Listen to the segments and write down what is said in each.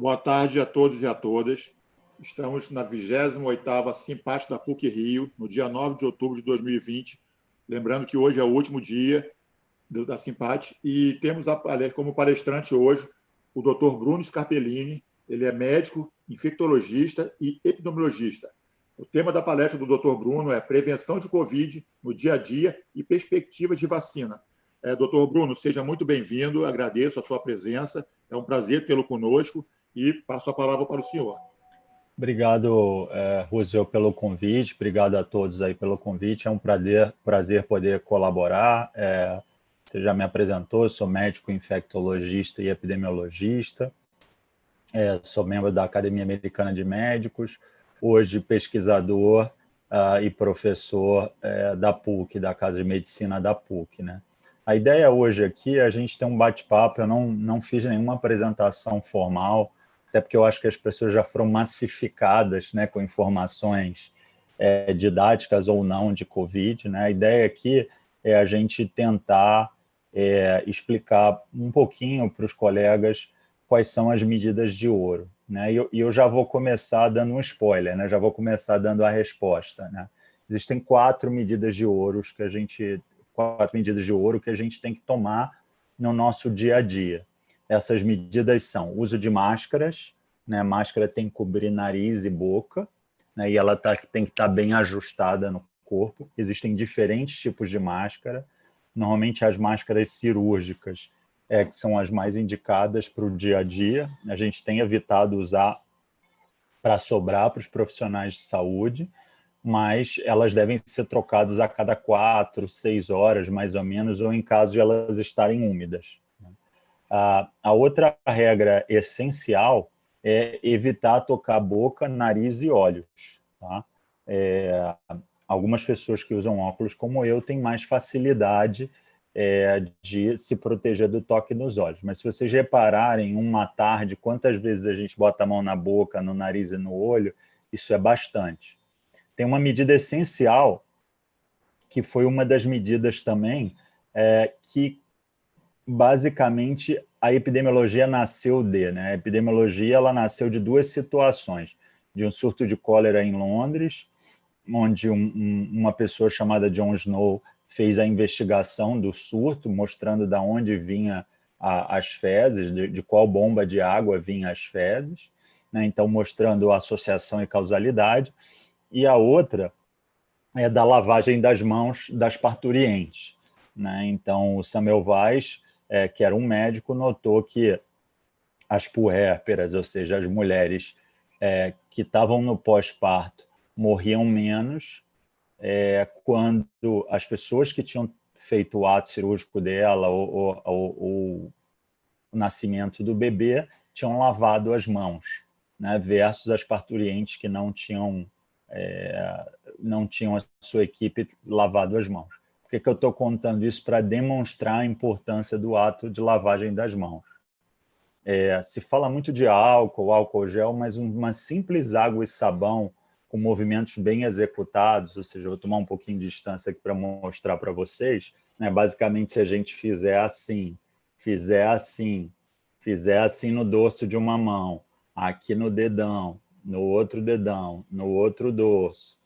Boa tarde a todos e a todas. Estamos na 28ª Simpate da PUC-Rio, no dia 9 de outubro de 2020. Lembrando que hoje é o último dia da Simpate e temos como palestrante hoje o Dr. Bruno Scarpellini. Ele é médico, infectologista e epidemiologista. O tema da palestra do Dr. Bruno é prevenção de Covid no dia a dia e perspectivas de vacina. Dr. Bruno, seja muito bem-vindo, agradeço a sua presença, é um prazer tê-lo conosco e passo a palavra para o senhor. Obrigado, Roosevelt, pelo convite, obrigado a todos aí pelo convite, é um prazer poder colaborar. Você já me apresentou, sou médico infectologista e epidemiologista, sou membro da Academia Americana de Médicos, hoje pesquisador e professor da PUC, da Casa de Medicina da PUC, né? A ideia hoje aqui é a gente ter um bate-papo, eu não fiz nenhuma apresentação formal, até porque eu acho que as pessoas já foram massificadas, né, com informações didáticas ou não de Covid, né? A ideia aqui é a gente tentar explicar um pouquinho para os colegas quais são as medidas de ouro, né? E eu já vou começar dando um spoiler, né? Já vou começar dando a resposta, né? Existem quatro medidas de ouro que a gente tem que tomar no nosso dia a dia. Essas medidas são uso de máscaras, né? Máscara tem que cobrir nariz e boca, né? E ela tem que estar bem ajustada no corpo. Existem diferentes tipos de máscara. Normalmente as máscaras cirúrgicas que são as mais indicadas para o dia a dia. A gente tem evitado usar para sobrar para os profissionais de saúde, mas elas devem ser trocadas a cada 4, 6 horas, mais ou menos, ou em caso de elas estarem úmidas. A outra regra essencial é evitar tocar boca, nariz e olhos. Tá? Algumas pessoas que usam óculos, como eu, têm mais facilidade de se proteger do toque nos olhos. Mas se vocês repararem, uma tarde, quantas vezes a gente bota a mão na boca, no nariz e no olho, isso é bastante. Tem uma medida essencial, que foi uma das medidas também, que basicamente a epidemiologia nasceu né? A epidemiologia ela nasceu de duas situações, de um surto de cólera em Londres, onde uma pessoa chamada John Snow fez a investigação do surto, mostrando de onde vinha as fezes, de qual bomba de água vinha as fezes, né? Então mostrando a associação e causalidade. E a outra é da lavagem das mãos das parturientes, né? Então o Samuel Weiss, que era um médico, notou que as puérperas, ou seja, as mulheres que estavam no pós-parto, morriam menos quando as pessoas que tinham feito o ato cirúrgico dela ou o nascimento do bebê tinham lavado as mãos, né, versus as parturientes que não tinham a sua equipe lavado as mãos. Por que eu estou contando isso? Para demonstrar a importância do ato de lavagem das mãos. Se fala muito de álcool gel, mas uma simples água e sabão com movimentos bem executados, ou seja, eu vou tomar um pouquinho de distância aqui para mostrar para vocês, né? Basicamente, se a gente fizer assim no dorso de uma mão, aqui no dedão, no outro dorso,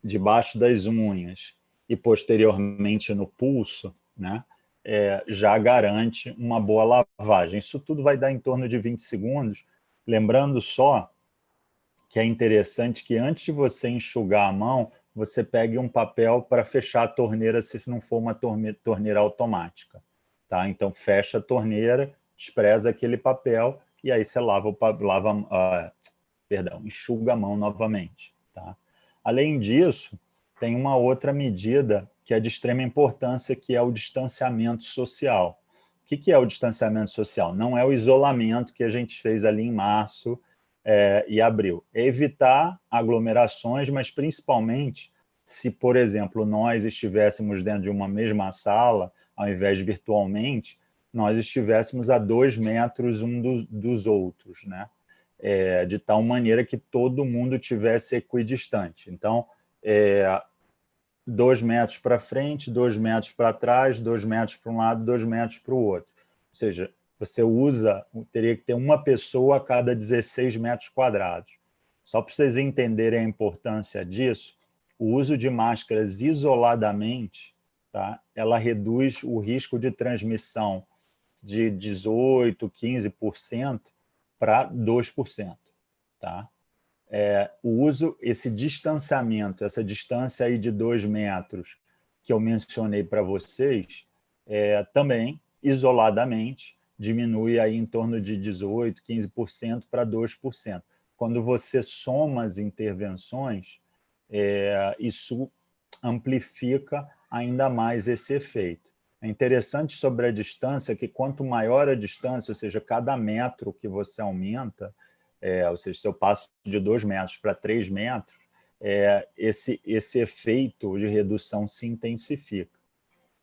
debaixo das unhas e posteriormente no pulso, né? Já garante uma boa lavagem. Isso tudo vai dar em torno de 20 segundos, lembrando só que é interessante que antes de você enxugar a mão, você pegue um papel para fechar a torneira se não for uma torneira automática. Tá? Então, fecha a torneira, despreza aquele papel e aí você enxuga a mão novamente. Tá? Além disso, tem uma outra medida que é de extrema importância, que é o distanciamento social. O que é o distanciamento social? Não é o isolamento que a gente fez ali em março e abril. É evitar aglomerações, mas principalmente se, por exemplo, nós estivéssemos dentro de uma mesma sala, ao invés de virtualmente, nós estivéssemos a 2 metros dos outros, né? De tal maneira que todo mundo tivesse equidistante. Então, 2 metros para frente, 2 metros para trás, 2 metros para um lado, 2 metros para o outro. Ou seja, você teria que ter uma pessoa a cada 16 metros quadrados. Só para vocês entenderem a importância disso, o uso de máscaras isoladamente, tá? Ela reduz o risco de transmissão de 18%, 15% para 2%. Tá? Esse distanciamento, essa distância aí de 2 metros que eu mencionei para vocês, também, isoladamente, diminui aí em torno de 18%, 15% para 2%. Quando você soma as intervenções, isso amplifica ainda mais esse efeito. É interessante sobre a distância que quanto maior a distância, ou seja, cada metro que você aumenta, ou seja, se eu passo de 2 metros para 3 metros, esse efeito de redução se intensifica.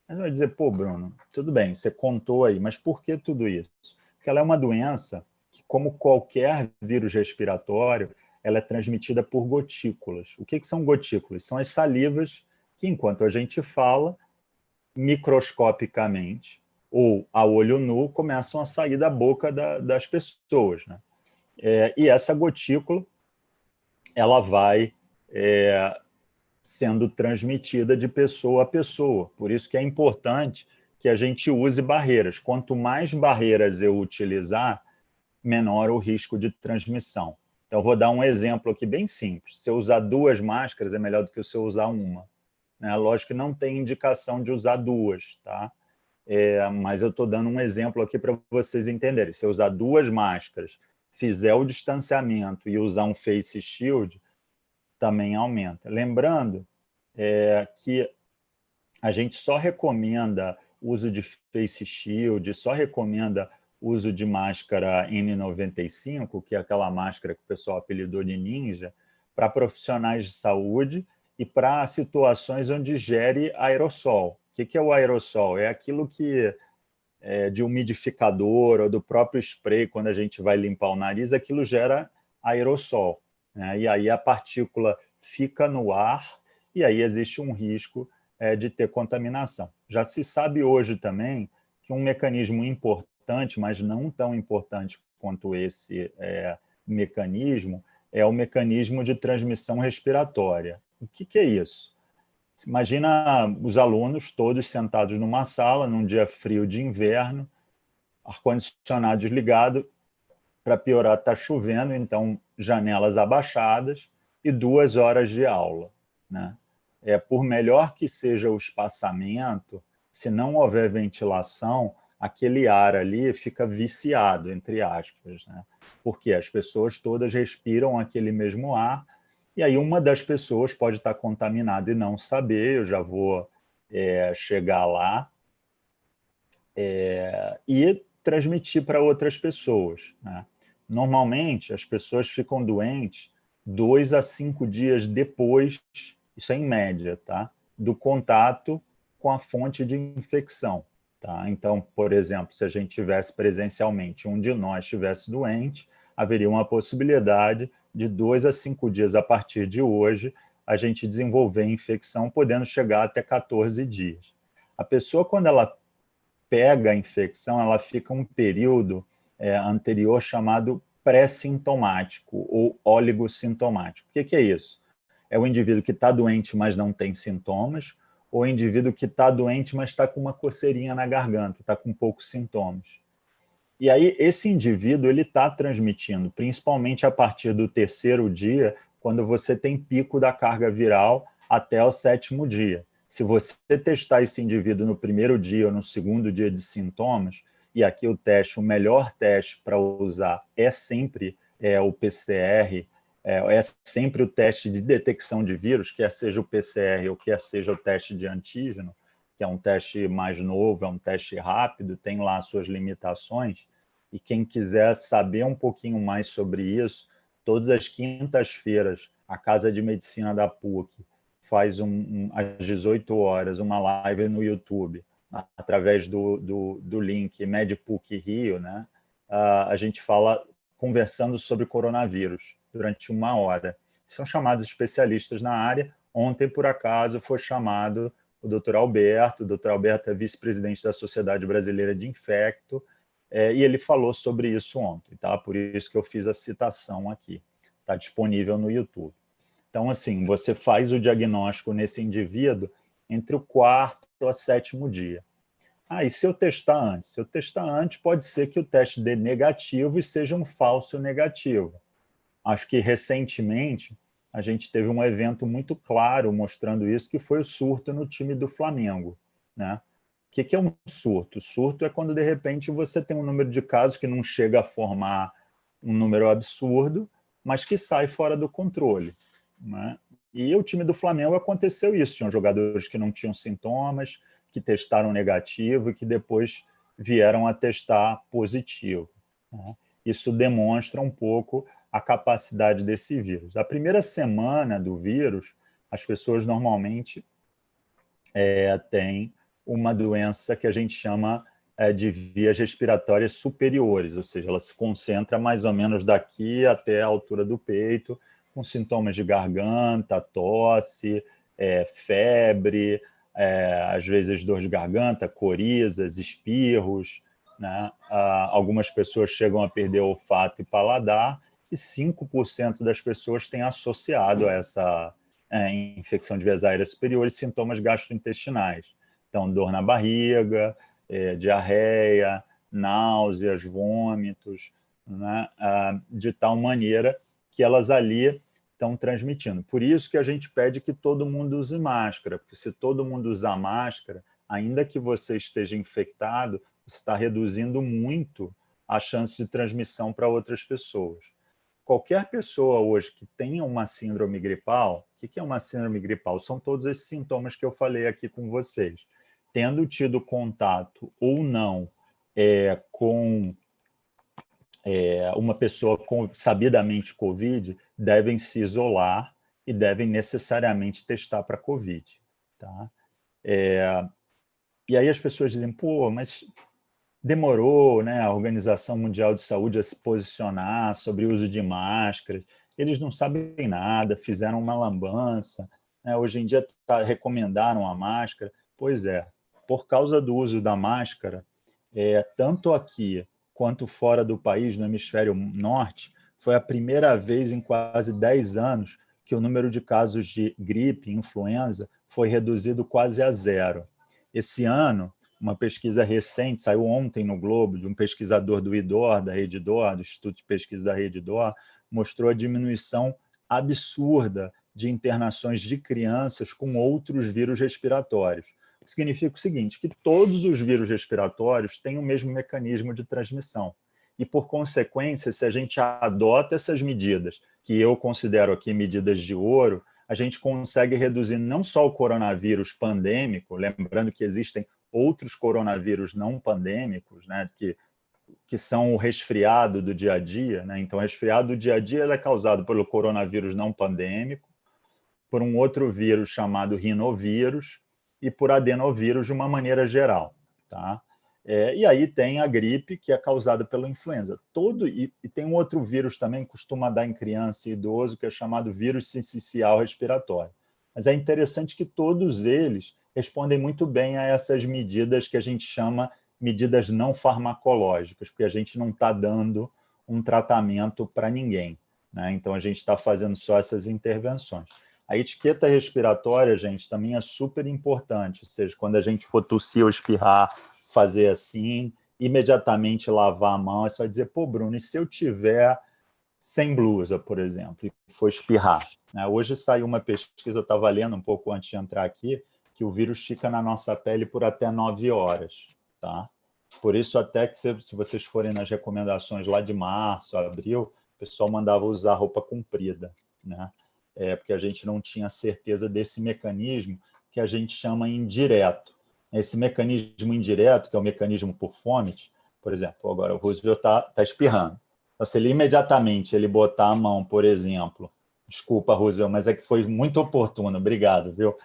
Mas vai dizer, pô, Bruno, tudo bem, você contou aí, mas por que tudo isso? Porque ela é uma doença que, como qualquer vírus respiratório, ela é transmitida por gotículas. O que são gotículas? São as salivas que, enquanto a gente fala, microscopicamente ou a olho nu, começam a sair da boca das pessoas, né? E essa gotícula, ela vai sendo transmitida de pessoa a pessoa. Por isso que é importante que a gente use barreiras. Quanto mais barreiras eu utilizar, menor o risco de transmissão. Então, vou dar um exemplo aqui bem simples. Se eu usar 2 máscaras, é melhor do que se eu usar uma. Lógico que não tem indicação de usar 2, tá? Mas eu estou dando um exemplo aqui para vocês entenderem. Se eu usar 2 máscaras, fizer o distanciamento e usar um face shield, também aumenta. Lembrando que a gente só recomenda uso de face shield, só recomenda uso de máscara N95, que é aquela máscara que o pessoal apelidou de ninja, para profissionais de saúde e para situações onde gere aerossol. O que é o aerossol? É aquilo que de umidificador ou do próprio spray, quando a gente vai limpar o nariz, aquilo gera aerossol, né? E aí a partícula fica no ar e aí existe um risco de ter contaminação. Já se sabe hoje também que um mecanismo importante, mas não tão importante quanto esse mecanismo, é o mecanismo de transmissão respiratória. O que é isso? Imagina os alunos todos sentados numa sala, num dia frio de inverno, ar-condicionado desligado, para piorar está chovendo, então janelas abaixadas e 2 horas de aula, né? Por melhor que seja o espaçamento, se não houver ventilação, aquele ar ali fica viciado, entre aspas, né? Porque as pessoas todas respiram aquele mesmo ar, e aí uma das pessoas pode estar contaminada e não saber, eu já vou chegar lá, e transmitir para outras pessoas, né? Normalmente, as pessoas ficam doentes 2 a 5 dias depois, isso é em média, tá? Do contato com a fonte de infecção. Tá? Então, por exemplo, se a gente tivesse presencialmente, um de nós estivesse doente, haveria uma possibilidade de 2 a 5 dias a partir de hoje a gente desenvolver infecção, podendo chegar até 14 dias. A pessoa, quando ela pega a infecção, ela fica um período anterior chamado pré-sintomático ou oligossintomático. O que é isso? É o indivíduo que está doente, mas não tem sintomas, ou o indivíduo que está doente, mas está com uma coceirinha na garganta, está com poucos sintomas. E aí, esse indivíduo ele está transmitindo, principalmente a partir do 3º dia, quando você tem pico da carga viral até o 7º dia. Se você testar esse indivíduo no 1º dia ou no 2º dia de sintomas, e aqui o melhor teste para usar é sempre o PCR, é sempre o teste de detecção de vírus, quer seja o PCR ou quer seja o teste de antígeno, que é um teste mais novo, é um teste rápido, tem lá suas limitações, e quem quiser saber um pouquinho mais sobre isso, todas as quintas-feiras, a Casa de Medicina da PUC faz às 18 horas uma live no YouTube, através do link MedPUC Rio, né? A gente fala conversando sobre coronavírus durante 1 hora. São chamados especialistas na área. Ontem, por acaso, foi chamado o Dr. Alberto. O Dr. Alberto é vice-presidente da Sociedade Brasileira de Infecto, e ele falou sobre isso ontem, tá? Por isso que eu fiz a citação aqui. Está disponível no YouTube. Então, assim, você faz o diagnóstico nesse indivíduo entre o 4º ao 7º dia. E se eu testar antes? Se eu testar antes, pode ser que o teste dê negativo e seja um falso negativo. Acho que, recentemente, a gente teve um evento muito claro mostrando isso, que foi o surto no time do Flamengo, né? O que é um surto? Surto é quando, de repente, você tem um número de casos que não chega a formar um número absurdo, mas que sai fora do controle, né? E o time do Flamengo aconteceu isso. Tinham jogadores que não tinham sintomas, que testaram negativo e que depois vieram a testar positivo, né? Isso demonstra um pouco a capacidade desse vírus. A primeira semana do vírus, as pessoas normalmente têm uma doença que a gente chama de vias respiratórias superiores, ou seja, ela se concentra mais ou menos daqui até a altura do peito, com sintomas de garganta, tosse, febre, às vezes dor de garganta, corizas, espirros, né? Algumas pessoas chegam a perder olfato e paladar, e 5% das pessoas têm associado a essa infecção de vias aéreas superiores sintomas gastrointestinais. Então, dor na barriga, diarreia, náuseas, vômitos, né? De tal maneira que elas ali estão transmitindo. Por isso que a gente pede que todo mundo use máscara, porque se todo mundo usar máscara, ainda que você esteja infectado, você está reduzindo muito a chance de transmissão para outras pessoas. Qualquer pessoa hoje que tenha uma síndrome gripal, o que é uma síndrome gripal? São todos esses sintomas que eu falei aqui com vocês. Tendo tido contato ou não com uma pessoa com sabidamente Covid, devem se isolar e devem necessariamente testar para Covid, tá? E aí as pessoas dizem, pô, mas demorou, né, a Organização Mundial de Saúde a se posicionar sobre o uso de máscaras, eles não sabem nada, fizeram uma lambança, né? Hoje em dia recomendaram a máscara. Pois é, por causa do uso da máscara, tanto aqui quanto fora do país, no hemisfério norte, foi a primeira vez em quase 10 anos que o número de casos de gripe, influenza, foi reduzido quase a zero. Esse ano, uma pesquisa recente, saiu ontem no Globo, de um pesquisador do IDOR, da Rede DOR, do Instituto de Pesquisa da Rede DOR, mostrou a diminuição absurda de internações de crianças com outros vírus respiratórios. O que significa o seguinte, que todos os vírus respiratórios têm o mesmo mecanismo de transmissão. E, por consequência, se a gente adota essas medidas, que eu considero aqui medidas de ouro, a gente consegue reduzir não só o coronavírus pandêmico, lembrando que existem outros coronavírus não pandêmicos, né, que são o resfriado do dia a dia, né? Então, o resfriado do dia a dia é causado pelo coronavírus não pandêmico, por um outro vírus chamado rinovírus e por adenovírus de uma maneira geral, tá? E aí tem a gripe, que é causada pela influenza. E tem um outro vírus também que costuma dar em criança e idoso, que é chamado vírus sincicial respiratório. Mas é interessante que todos eles respondem muito bem a essas medidas que a gente chama medidas não farmacológicas, porque a gente não está dando um tratamento para ninguém, né? Então, a gente está fazendo só essas intervenções. A etiqueta respiratória, gente, também é super importante, ou seja, quando a gente for tossir ou espirrar, fazer assim, imediatamente lavar a mão, você vai dizer, pô, Bruno, e se eu tiver sem blusa, por exemplo, e for espirrar, né? Hoje saiu uma pesquisa, eu estava lendo um pouco antes de entrar aqui, que o vírus fica na nossa pele por até 9 horas, tá? Por isso, até que se vocês forem nas recomendações lá de março, abril, o pessoal mandava usar roupa comprida, né? Porque a gente não tinha certeza desse mecanismo que a gente chama indireto. Esse mecanismo indireto, que é o mecanismo por Fomitt, por exemplo, agora o Roosevelt está espirrando. Então, se ele imediatamente botar a mão, por exemplo, desculpa, Roosevelt, mas é que foi muito oportuno, obrigado, viu?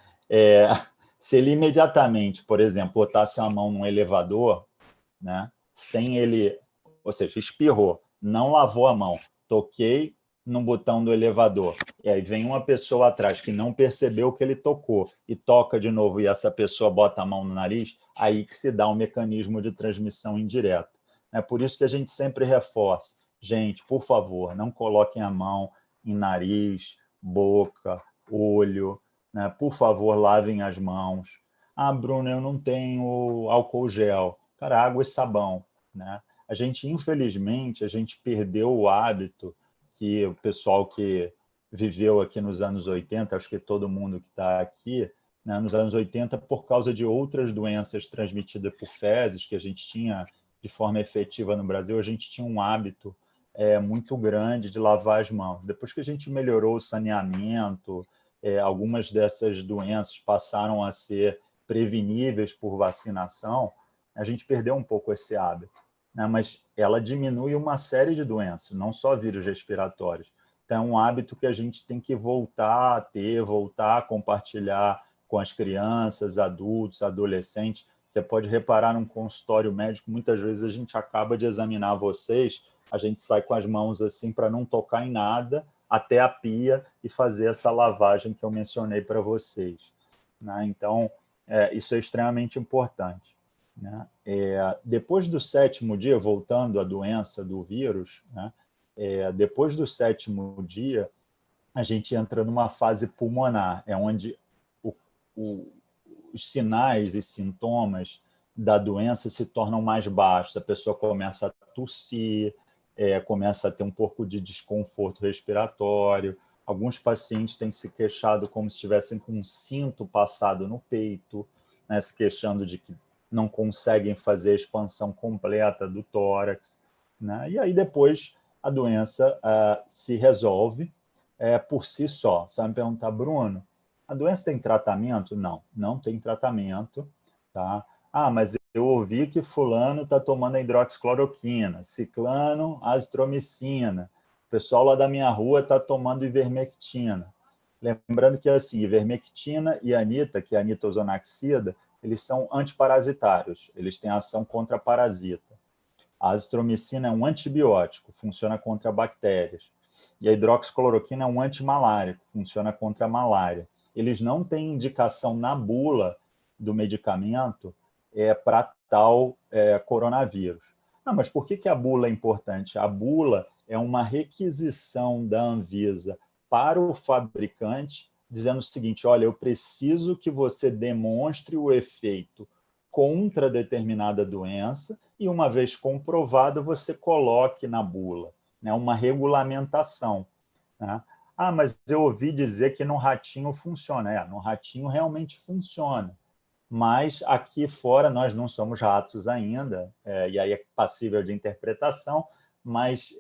Se ele imediatamente, por exemplo, botasse a mão num elevador, né, sem ele, ou seja, espirrou, não lavou a mão, toquei no botão do elevador, e aí vem uma pessoa atrás que não percebeu que ele tocou e toca de novo, e essa pessoa bota a mão no nariz, aí que se dá um mecanismo de transmissão indireta. É por isso que a gente sempre reforça. Gente, por favor, não coloquem a mão em nariz, boca, olho, né? Por favor, lavem as mãos. Ah, Bruno, eu não tenho álcool gel. Cara, água e sabão, né? A gente, infelizmente, a gente perdeu o hábito que o pessoal que viveu aqui nos anos 80, acho que todo mundo que está aqui, né, nos anos 80, por causa de outras doenças transmitidas por fezes que a gente tinha de forma efetiva no Brasil, a gente tinha um hábito muito grande de lavar as mãos. Depois que a gente melhorou o saneamento, algumas dessas doenças passaram a ser preveníveis por vacinação, a gente perdeu um pouco esse hábito, né? Mas ela diminui uma série de doenças, não só vírus respiratórios. Então, é um hábito que a gente tem que voltar a ter, voltar a compartilhar com as crianças, adultos, adolescentes. Você pode reparar num consultório médico, muitas vezes a gente acaba de examinar vocês, a gente sai com as mãos assim para não tocar em nada, até a pia e fazer essa lavagem que eu mencionei para vocês, né? Então, isso é extremamente importante, né? Depois do 7º dia, voltando à doença do vírus, né? Depois do 7º dia, a gente entra numa fase pulmonar, onde o, o, os sinais e sintomas da doença se tornam mais baixos, a pessoa começa a tossir, começa a ter um pouco de desconforto respiratório, alguns pacientes têm se queixado como se estivessem com um cinto passado no peito, né, se queixando de que não conseguem fazer a expansão completa do tórax, né? E aí depois a doença se resolve por si só. Você vai me perguntar, Bruno, a doença tem tratamento? Não, não tem tratamento, tá? Ah, mas eu ouvi que fulano está tomando a hidroxicloroquina, ciclano, azitromicina, o pessoal lá da minha rua está tomando ivermectina. Lembrando que assim, ivermectina e anita, que é a nitazoxanida, eles são antiparasitários, eles têm ação contra parasita. A azitromicina é um antibiótico, funciona contra bactérias. E a hidroxicloroquina é um antimalárico, funciona contra a malária. Eles não têm indicação na bula do medicamento para tal coronavírus. Ah, mas por que a bula é importante? A bula é uma requisição da Anvisa para o fabricante, dizendo o seguinte, olha, eu preciso que você demonstre o efeito contra determinada doença e, uma vez comprovado, você coloque na bula, né, uma regulamentação, né? Ah, mas eu ouvi dizer que no ratinho funciona. No ratinho realmente funciona, mas aqui fora nós não somos ratos ainda, e aí é passível de interpretação, mas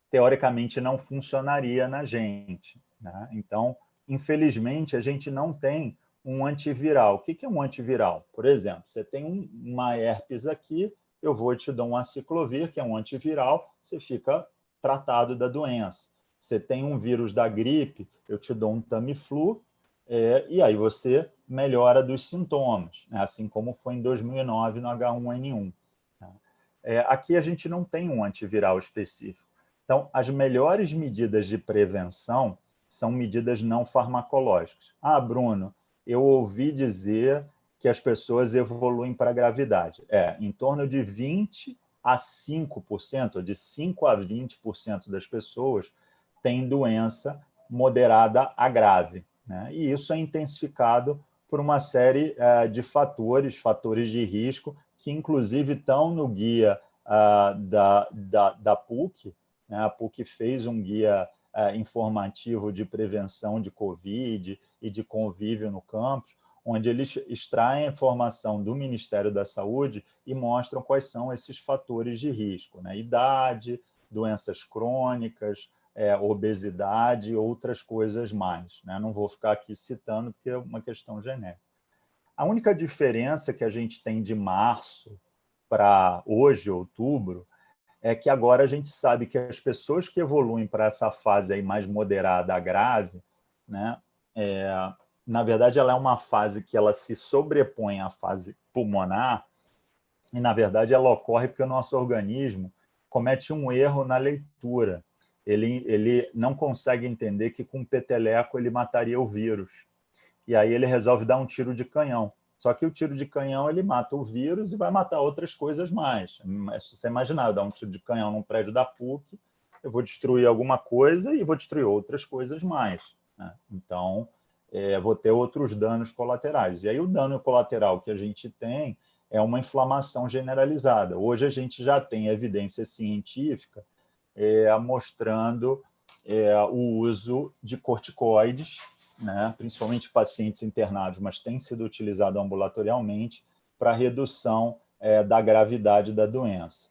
teoricamente não funcionaria na gente, né? Então, infelizmente, a gente não tem um antiviral. O que é um antiviral? Por exemplo, você tem uma herpes aqui, eu vou te dar um aciclovir, que é um antiviral, você fica tratado da doença. Você tem um vírus da gripe, eu te dou um Tamiflu, e aí você melhora dos sintomas, né? Assim como foi em 2009 no H1N1. Aqui a gente não tem um antiviral específico. Então, as melhores medidas de prevenção são medidas não farmacológicas. Ah, Bruno, eu ouvi dizer que as pessoas evoluem para a gravidade. Em torno de 20 a 5%, de 5 a 20% das pessoas têm doença moderada a grave, né? E isso é intensificado por uma série de fatores de risco, que inclusive estão no guia da PUC, né? A PUC fez um guia informativo de prevenção de Covid e de convívio no campus, onde eles extraem a informação do Ministério da Saúde e mostram quais são esses fatores de risco, né? Idade, doenças crônicas, obesidade e outras coisas mais, né? Não vou ficar aqui citando, porque é uma questão genérica. A única diferença que a gente tem de março para hoje, outubro, é que agora a gente sabe que as pessoas que evoluem para essa fase aí mais moderada a grave, né, na verdade, ela é uma fase que ela se sobrepõe à fase pulmonar e, na verdade, ela ocorre porque o nosso organismo comete um erro na leitura. Ele não consegue entender que com peteleco ele mataria o vírus. E aí ele resolve dar um tiro de canhão. Só que o tiro de canhão ele mata o vírus e vai matar outras coisas mais. Se você imaginar, eu dar um tiro de canhão num prédio da PUC, eu vou destruir alguma coisa e vou destruir outras coisas mais, né? Então, vou ter outros danos colaterais. E aí o dano colateral que a gente tem é uma inflamação generalizada. Hoje a gente já tem evidência científica mostrando o uso de corticoides, né, principalmente pacientes internados, mas tem sido utilizado ambulatorialmente para redução da gravidade da doença.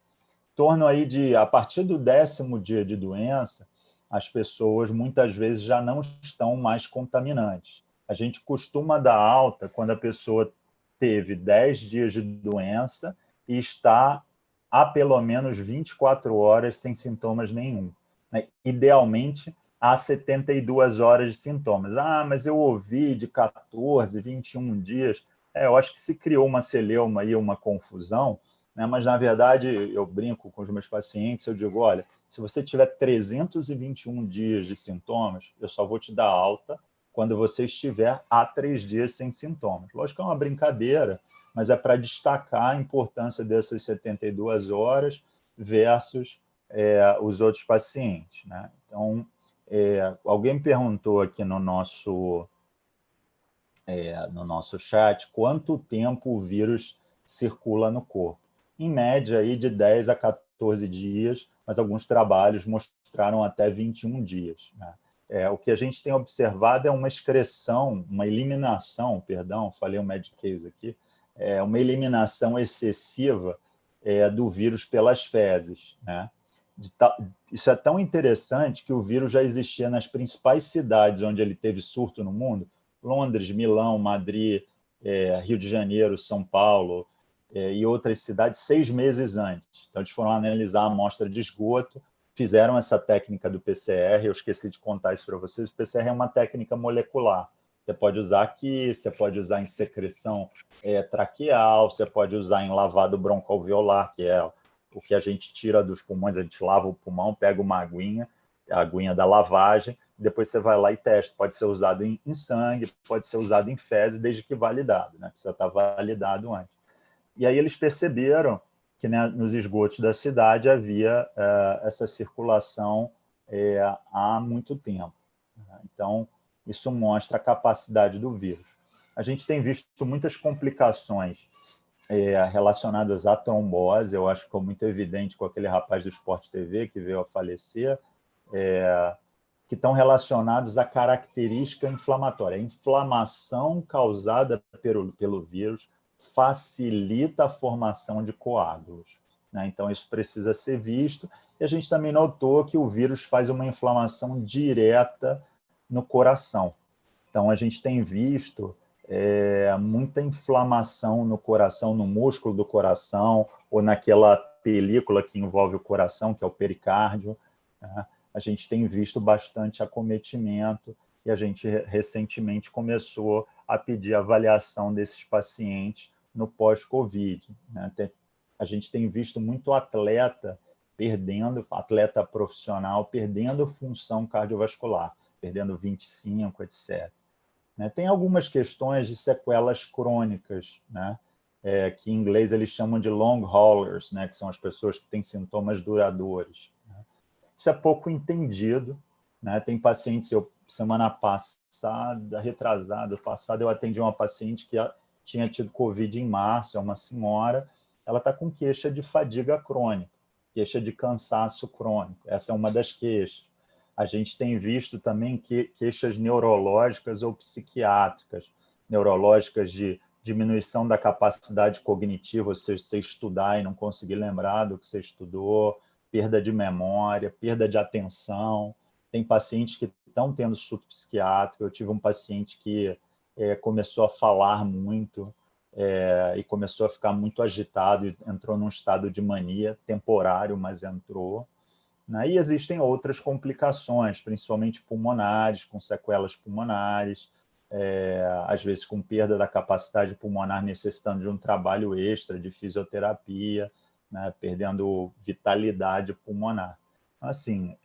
Em torno aí a partir do 10º dia de doença, as pessoas muitas vezes já não estão mais contaminantes. A gente costuma dar alta quando a pessoa teve 10 dias de doença e está há pelo menos 24 horas sem sintomas nenhum, né? Idealmente, há 72 horas de sintomas. Ah, mas eu ouvi de 14, 21 dias. Eu acho que se criou uma celeuma aí, uma confusão, né? Mas, na verdade, eu brinco com os meus pacientes, eu digo, olha, se você tiver 321 dias de sintomas, eu só vou te dar alta quando você estiver há 3 dias sem sintomas. Lógico que é uma brincadeira, mas é para destacar a importância dessas 72 horas versus os outros pacientes, né? Então, alguém perguntou aqui no nosso chat quanto tempo o vírus circula no corpo. Em média, aí, de 10 a 14 dias, mas alguns trabalhos mostraram até 21 dias, né? O que a gente tem observado é uma excreção, uma eliminação, perdão, falei um mad case aqui, uma eliminação excessiva do vírus pelas fezes, né? Isso é tão interessante que o vírus já existia nas principais cidades onde ele teve surto no mundo, Londres, Milão, Madrid, Rio de Janeiro, São Paulo e outras cidades 6 meses antes. Então, eles foram analisar a amostra de esgoto, fizeram essa técnica do PCR, eu esqueci de contar isso para vocês, o PCR é uma técnica molecular. Você pode usar aqui, você pode usar em secreção traqueal, você pode usar em lavado broncoalveolar, que é o que a gente tira dos pulmões, a gente lava o pulmão, pega uma aguinha, a aguinha da lavagem, depois você vai lá e testa. Pode ser usado em sangue, pode ser usado em fezes, desde que validado, né? Precisa estar validado antes. E aí eles perceberam que, né, nos esgotos da cidade havia essa circulação há muito tempo, né? Então, isso mostra a capacidade do vírus. A gente tem visto muitas complicações relacionadas à trombose, eu acho que ficou muito evidente com aquele rapaz do Sport TV que veio a falecer, que estão relacionados à característica inflamatória. A inflamação causada pelo vírus facilita a formação de coágulos, né? Então, isso precisa ser visto. E a gente também notou que o vírus faz uma inflamação direta no coração. Então, a gente tem visto muita inflamação no coração, no músculo do coração, ou naquela película que envolve o coração, que é o pericárdio, né? A gente tem visto bastante acometimento e a gente recentemente começou a pedir avaliação desses pacientes no pós-Covid, né? A gente tem visto muito atleta profissional, perdendo função cardiovascular, perdendo 25, etc. Tem algumas questões de sequelas crônicas, né? Que em inglês eles chamam de long haulers, né? Que são as pessoas que têm sintomas duradouros. Isso é pouco entendido, né? Tem pacientes, semana passada, eu atendi uma paciente que tinha tido Covid em março, é uma senhora, ela está com queixa de fadiga crônica, queixa de cansaço crônico, essa é uma das queixas. A gente tem visto também queixas neurológicas ou psiquiátricas, neurológicas de diminuição da capacidade cognitiva, ou seja, você estudar e não conseguir lembrar do que você estudou, perda de memória, perda de atenção. Tem pacientes que estão tendo surto psiquiátrico. Eu tive um paciente que começou a falar muito e começou a ficar muito agitado e entrou num estado de mania, temporário, mas entrou, né? E existem outras complicações, principalmente pulmonares, com sequelas pulmonares, às vezes com perda da capacidade pulmonar, necessitando de um trabalho extra de fisioterapia, né? Perdendo vitalidade pulmonar. Assim,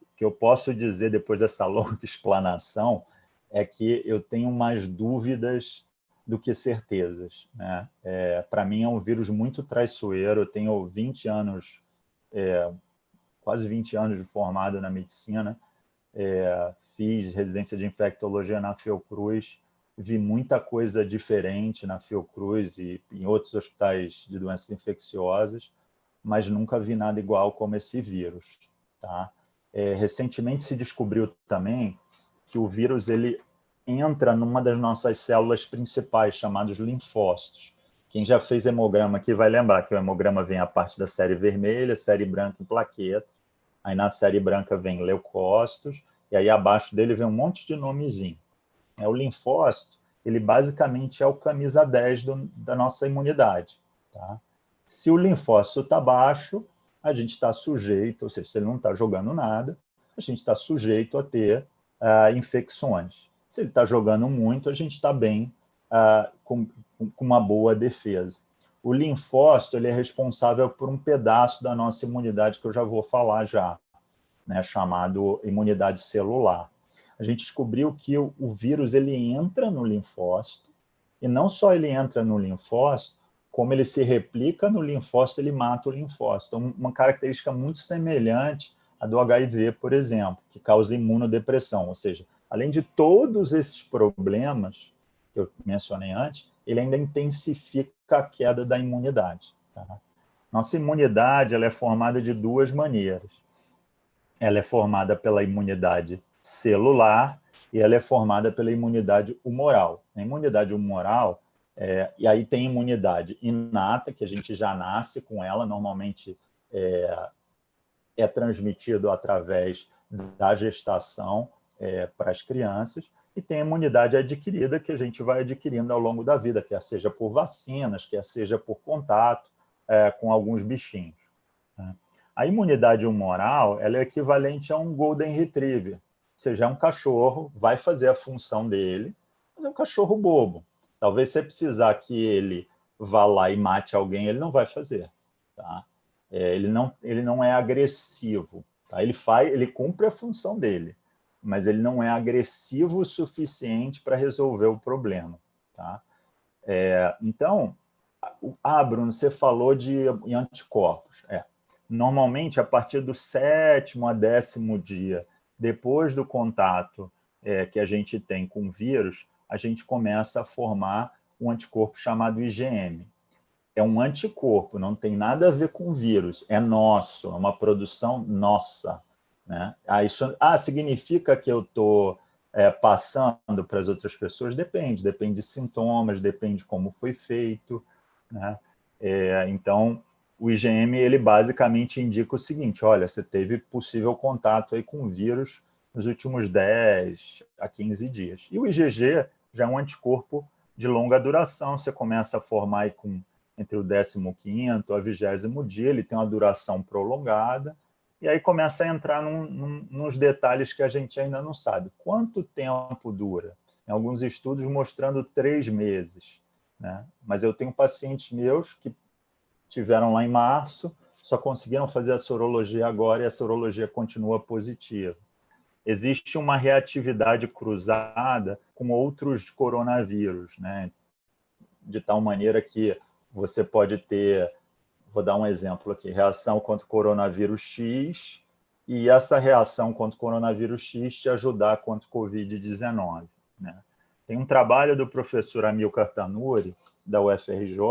o que eu posso dizer depois dessa longa explanação é que eu tenho umas dúvidas do que certezas, né? Para mim é um vírus muito traiçoeiro. Eu tenho 20 anos, quase 20 anos de formado na medicina, fiz residência de infectologia na Fiocruz, vi muita coisa diferente na Fiocruz e em outros hospitais de doenças infecciosas, mas nunca vi nada igual como esse vírus, tá? Recentemente se descobriu também que o vírus ele entra numa das nossas células principais, chamados linfócitos. Quem já fez hemograma aqui vai lembrar que o hemograma vem a parte da série vermelha, série branca e plaqueta. Aí na série branca vem leucócitos, e aí abaixo dele vem um monte de nomezinho. O linfócito, ele basicamente é o camisa 10 da nossa imunidade. Tá? Se o linfócito está baixo, a gente está sujeito, ou seja, se ele não está jogando nada, a gente está sujeito a ter infecções. Se ele está jogando muito, a gente está bem, com uma boa defesa. O linfócito ele é responsável por um pedaço da nossa imunidade, que eu já vou falar já, né, chamado imunidade celular. A gente descobriu que o vírus ele entra no linfócito, e não só ele entra no linfócito, como ele se replica no linfócito, ele mata o linfócito. Então, uma característica muito semelhante à do HIV, por exemplo, que causa imunodepressão. Ou seja, além de todos esses problemas que eu mencionei antes, ele ainda intensifica a queda da imunidade. Tá? Nossa imunidade ela é formada de duas maneiras. Ela é formada pela imunidade celular e ela é formada pela imunidade humoral. A imunidade humoral, e aí tem imunidade inata, que a gente já nasce com ela, normalmente é transmitido através da gestação para as crianças, e tem a imunidade adquirida, que a gente vai adquirindo ao longo da vida, quer seja por vacinas, quer seja por contato com alguns bichinhos. Né? A imunidade humoral ela é equivalente a um Golden Retriever, ou seja, é um cachorro, vai fazer a função dele, mas é um cachorro bobo. Talvez você precisar que ele vá lá e mate alguém, ele não vai fazer. Tá? Ele não é agressivo. Tá? Ele cumpre a função dele, mas ele não é agressivo o suficiente para resolver o problema. Tá? Então, Bruno, você falou de anticorpos. Normalmente, a partir do 7º a 10º dia, depois do contato que a gente tem com o vírus, a gente começa a formar um anticorpo chamado IgM. É um anticorpo, não tem nada a ver com o vírus, é nosso, é uma produção nossa. Né? Isso significa que eu estou passando para as outras pessoas? Depende de sintomas, depende de como foi feito. Né? Então, o IgM ele basicamente indica o seguinte: olha, você teve possível contato aí com o vírus nos últimos 10 a 15 dias. E o IgG já é um anticorpo de longa duração, você começa a formar aí entre o 15º a 20º dia, ele tem uma duração prolongada, e aí começa a entrar nos detalhes que a gente ainda não sabe. Quanto tempo dura? Tem alguns estudos mostrando 3 meses. Né? Mas eu tenho pacientes meus que tiveram lá em março, só conseguiram fazer a sorologia agora e a sorologia continua positiva. Existe uma reatividade cruzada com outros coronavírus, né? De tal maneira que você pode ter, vou dar um exemplo aqui, reação contra o coronavírus X, e essa reação contra o coronavírus X te ajudar contra o Covid-19. Né? Tem um trabalho do professor Amilcar Tanuri, da UFRJ,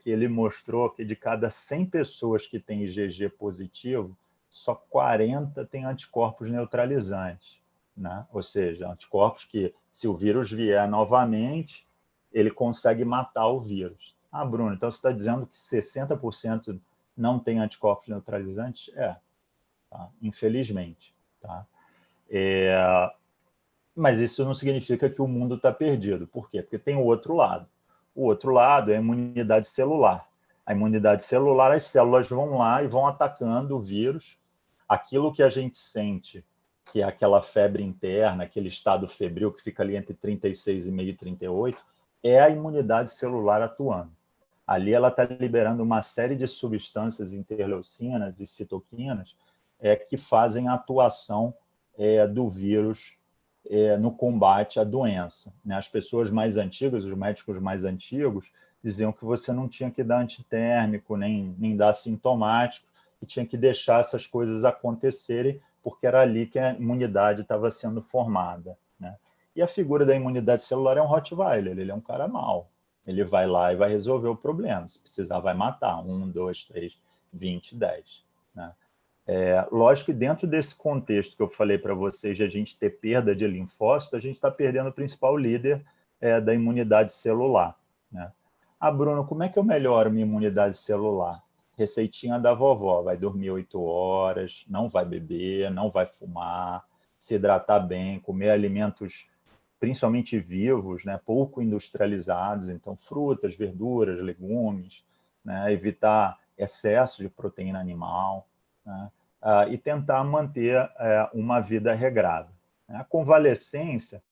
que ele mostrou que de cada 100 pessoas que têm IgG positivo, só 40 têm anticorpos neutralizantes. Né? Ou seja, anticorpos que, se o vírus vier novamente, ele consegue matar o vírus. Bruno, então você está dizendo que 60% não tem anticorpos neutralizantes? Tá? Infelizmente. Tá? Mas isso não significa que o mundo está perdido. Por quê? Porque tem o outro lado. O outro lado é a imunidade celular. A imunidade celular, as células vão lá e vão atacando o vírus. Aquilo que a gente sente, que é aquela febre interna, aquele estado febril que fica ali entre 36,5 e 38, é a imunidade celular atuando. Ali ela está liberando uma série de substâncias interleucinas e citoquinas que fazem a atuação do vírus no combate à doença, né? As pessoas mais antigas, os médicos mais antigos, diziam que você não tinha que dar antitérmico, nem dar sintomático, e tinha que deixar essas coisas acontecerem, porque era ali que a imunidade estava sendo formada, né? E a figura da imunidade celular é um Rottweiler, ele é um cara mau. Ele vai lá e vai resolver o problema. Se precisar, vai matar. 1, 2, 3, 20, 10. Né? Lógico que dentro desse contexto que eu falei para vocês de a gente ter perda de linfócitos, a gente está perdendo o principal líder da imunidade celular. Né? Bruno, como é que eu melhoro minha imunidade celular? Receitinha da vovó, vai dormir 8 horas, não vai beber, não vai fumar, se hidratar bem, comer alimentos principalmente vivos, né, pouco industrializados, então frutas, verduras, legumes, né, evitar excesso de proteína animal, né, e tentar manter uma vida regrada. A convalescência,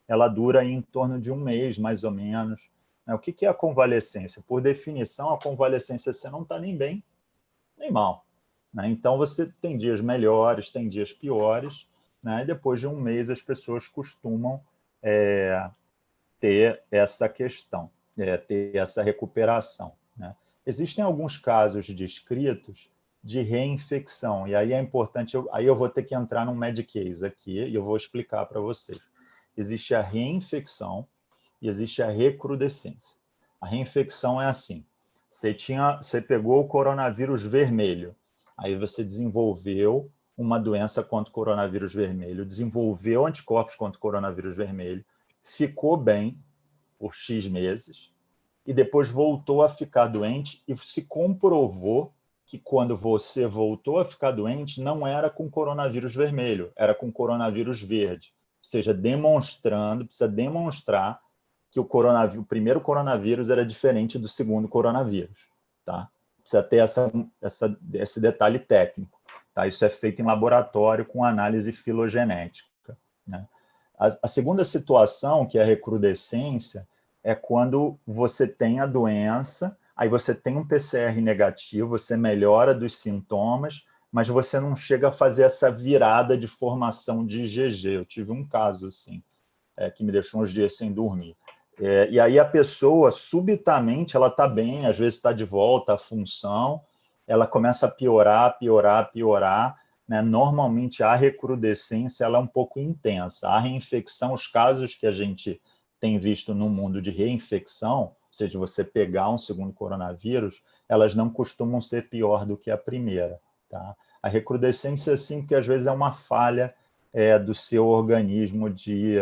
ela dura em torno de 1 mês, mais ou menos. O que é a convalescência? Por definição, a convalescência você não está nem bem, nem mal. Né? Então, você tem dias melhores, tem dias piores, né? E depois de 1 mês as pessoas costumam ter essa questão, ter essa recuperação. Né? Existem alguns casos descritos de reinfecção, e aí é importante, aí eu vou ter que entrar num med case aqui, e eu vou explicar para vocês. Existe a reinfecção e existe a recrudescência. A reinfecção é assim, você pegou o coronavírus vermelho, aí você desenvolveu uma doença contra o coronavírus vermelho, desenvolveu anticorpos contra o coronavírus vermelho, ficou bem por X meses, e depois voltou a ficar doente, e se comprovou que quando você voltou a ficar doente, não era com coronavírus vermelho, era com coronavírus verde. Ou seja, precisa demonstrar que o primeiro coronavírus era diferente do segundo coronavírus. Tá? Precisa ter esse detalhe técnico. Tá? Isso é feito em laboratório com análise filogenética. Né? A segunda situação, que é a recrudescência, é quando você tem a doença, aí você tem um PCR negativo, você melhora dos sintomas, mas você não chega a fazer essa virada de formação de IgG. Eu tive um caso assim, que me deixou uns dias sem dormir. E aí a pessoa, subitamente, ela está bem, às vezes está de volta à função, ela começa a piorar, né? Normalmente a recrudescência ela é um pouco intensa. A reinfecção, os casos que a gente tem visto no mundo de reinfecção, ou seja, você pegar um segundo coronavírus, elas não costumam ser pior do que a primeira. Tá? A recrudescência, sim, porque às vezes é uma falha do seu organismo de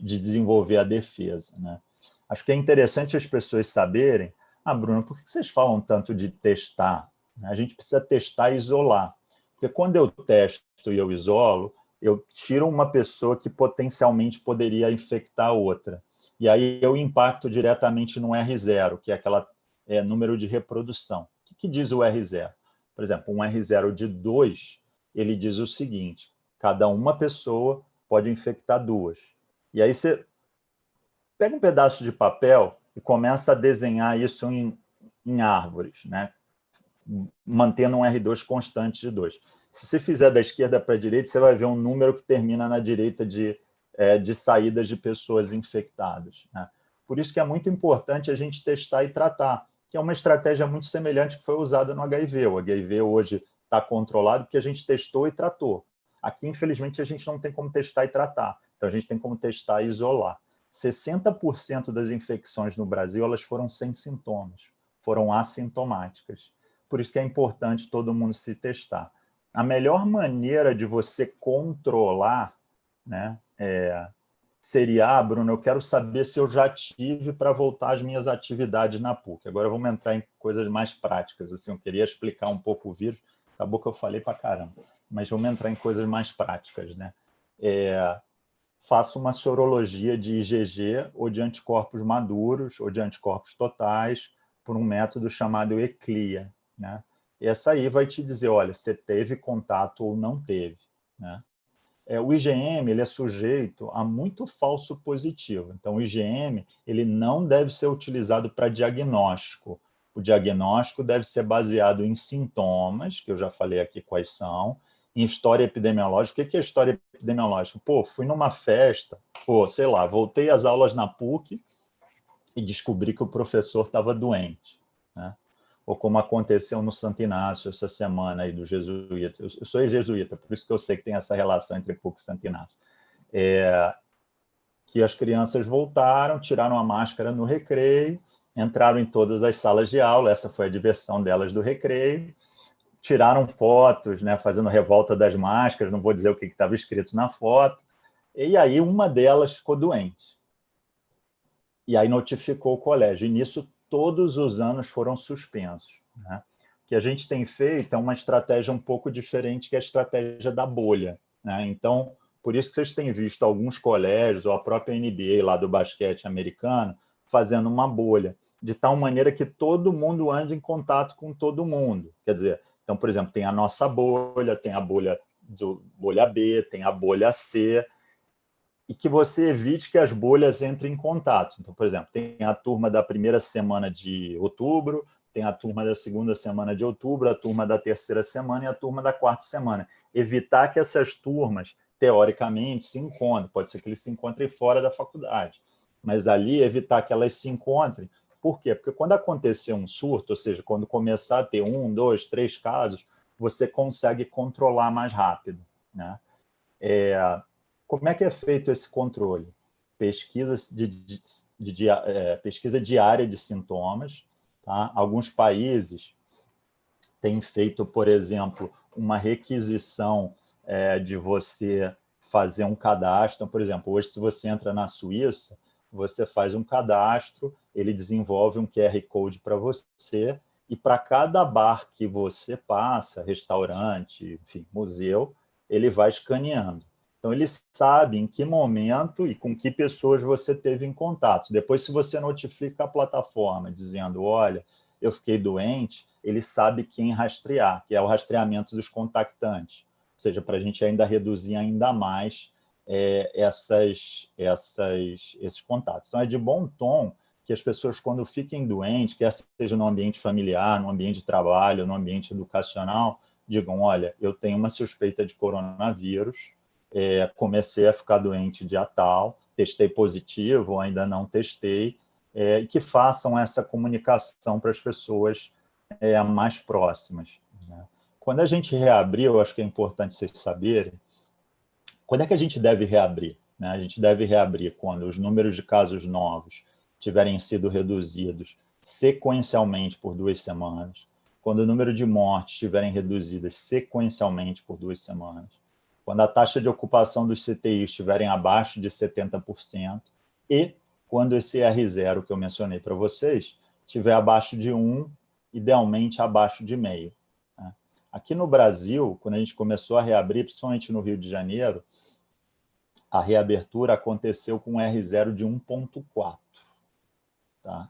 desenvolver a defesa. Né? Acho que é interessante as pessoas saberem, Bruno, por que vocês falam tanto de testar? A gente precisa testar e isolar. Porque quando eu testo e eu isolo, eu tiro uma pessoa que potencialmente poderia infectar outra. E aí eu impacto diretamente no R0, que é aquele número de reprodução. O que diz o R0? Por exemplo, um R0 de 2, ele diz o seguinte, cada uma pessoa pode infectar 2. E aí você pega um pedaço de papel e começa a desenhar isso em árvores, né? Mantendo um R2 constante de 2. Se você fizer da esquerda para a direita, você vai ver um número que termina na direita de saídas de pessoas infectadas. Né? Por isso que é muito importante a gente testar e tratar, que é uma estratégia muito semelhante que foi usada no HIV. O HIV hoje está controlado porque a gente testou e tratou. Aqui, infelizmente, a gente não tem como testar e tratar. Então, a gente tem como testar e isolar. 60% das infecções no Brasil elas foram sem sintomas, foram assintomáticas. Por isso que é importante todo mundo se testar. A melhor maneira de você controlar, né, seria, Bruno, eu quero saber se eu já tive para voltar às minhas atividades na PUC. Agora vamos entrar em coisas mais práticas. Assim, eu queria explicar um pouco o vírus, acabou que eu falei para caramba, mas vamos entrar em coisas mais práticas. Né? Faço uma sorologia de IgG ou de anticorpos maduros ou de anticorpos totais por um método chamado ECLIA. Né? Essa aí vai te dizer, olha, você teve contato ou não teve. Né? O IgM ele é sujeito a muito falso positivo. Então, o IgM ele não deve ser utilizado para diagnóstico. O diagnóstico deve ser baseado em sintomas, que eu já falei aqui quais são, em história epidemiológica. O que é história epidemiológica? Pô, fui numa festa, sei lá, voltei às aulas na PUC e descobri que o professor estava doente, né? Ou como aconteceu no Santo Inácio essa semana aí do jesuíta. Eu sou ex-jesuíta, por isso que eu sei que tem essa relação entre PUC e Santo Inácio. Que as crianças voltaram, tiraram a máscara no recreio, entraram em todas as salas de aula, essa foi a diversão delas do recreio, tiraram fotos, né, fazendo revolta das máscaras, não vou dizer o que estava escrito na foto, e aí uma delas ficou doente. E aí notificou o colégio, e nisso todos os anos foram suspensos, né? O que a gente tem feito é uma estratégia um pouco diferente, que é a estratégia da bolha, né? Então, por isso que vocês têm visto alguns colégios, ou a própria NBA lá do basquete americano, fazendo uma bolha, de tal maneira que todo mundo ande em contato com todo mundo. Quer dizer, então, por exemplo, tem a nossa bolha, tem a bolha B, tem a bolha C, e que você evite que as bolhas entrem em contato. Então, por exemplo, tem a turma da primeira semana de outubro, tem a turma da segunda semana de outubro, a turma da terceira semana e a turma da quarta semana. Evitar que essas turmas, teoricamente, se encontrem. Pode ser que eles se encontrem fora da faculdade, mas ali evitar que elas se encontrem. Por quê? Porque quando acontecer um surto, ou seja, quando começar a ter 1, 2, 3 casos, você consegue controlar mais rápido, né? Como é que é feito esse controle? Pesquisa diária de sintomas. Tá? Alguns países têm feito, por exemplo, uma requisição de você fazer um cadastro. Então, por exemplo, hoje, se você entra na Suíça, você faz um cadastro, ele desenvolve um QR Code para você, e para cada bar que você passa, restaurante, enfim, museu, ele vai escaneando. Então, ele sabe em que momento e com que pessoas você teve em contato. Depois, se você notifica a plataforma dizendo, olha, eu fiquei doente, ele sabe quem rastrear, que é o rastreamento dos contactantes. Ou seja, para a gente ainda reduzir ainda mais esses contatos. Então, é de bom tom que as pessoas, quando fiquem doentes, quer seja no ambiente familiar, no ambiente de trabalho, no ambiente educacional, digam, olha, eu tenho uma suspeita de coronavírus, comecei a ficar doente dia tal, testei positivo, ainda não testei, e que façam essa comunicação para as pessoas mais próximas, né? Quando a gente reabrir, eu acho que é importante vocês saberem, quando é que a gente deve reabrir, né? A gente deve reabrir quando os números de casos novos tiverem sido reduzidos sequencialmente por 2 semanas, quando o número de mortes estiverem reduzidas sequencialmente por 2 semanas, quando a taxa de ocupação dos CTIs estiverem abaixo de 70% e quando esse R0 que eu mencionei para vocês estiver abaixo de 1, idealmente abaixo de meio. Aqui no Brasil, quando a gente começou a reabrir, principalmente no Rio de Janeiro, a reabertura aconteceu com um R0 de 1,4. Tá?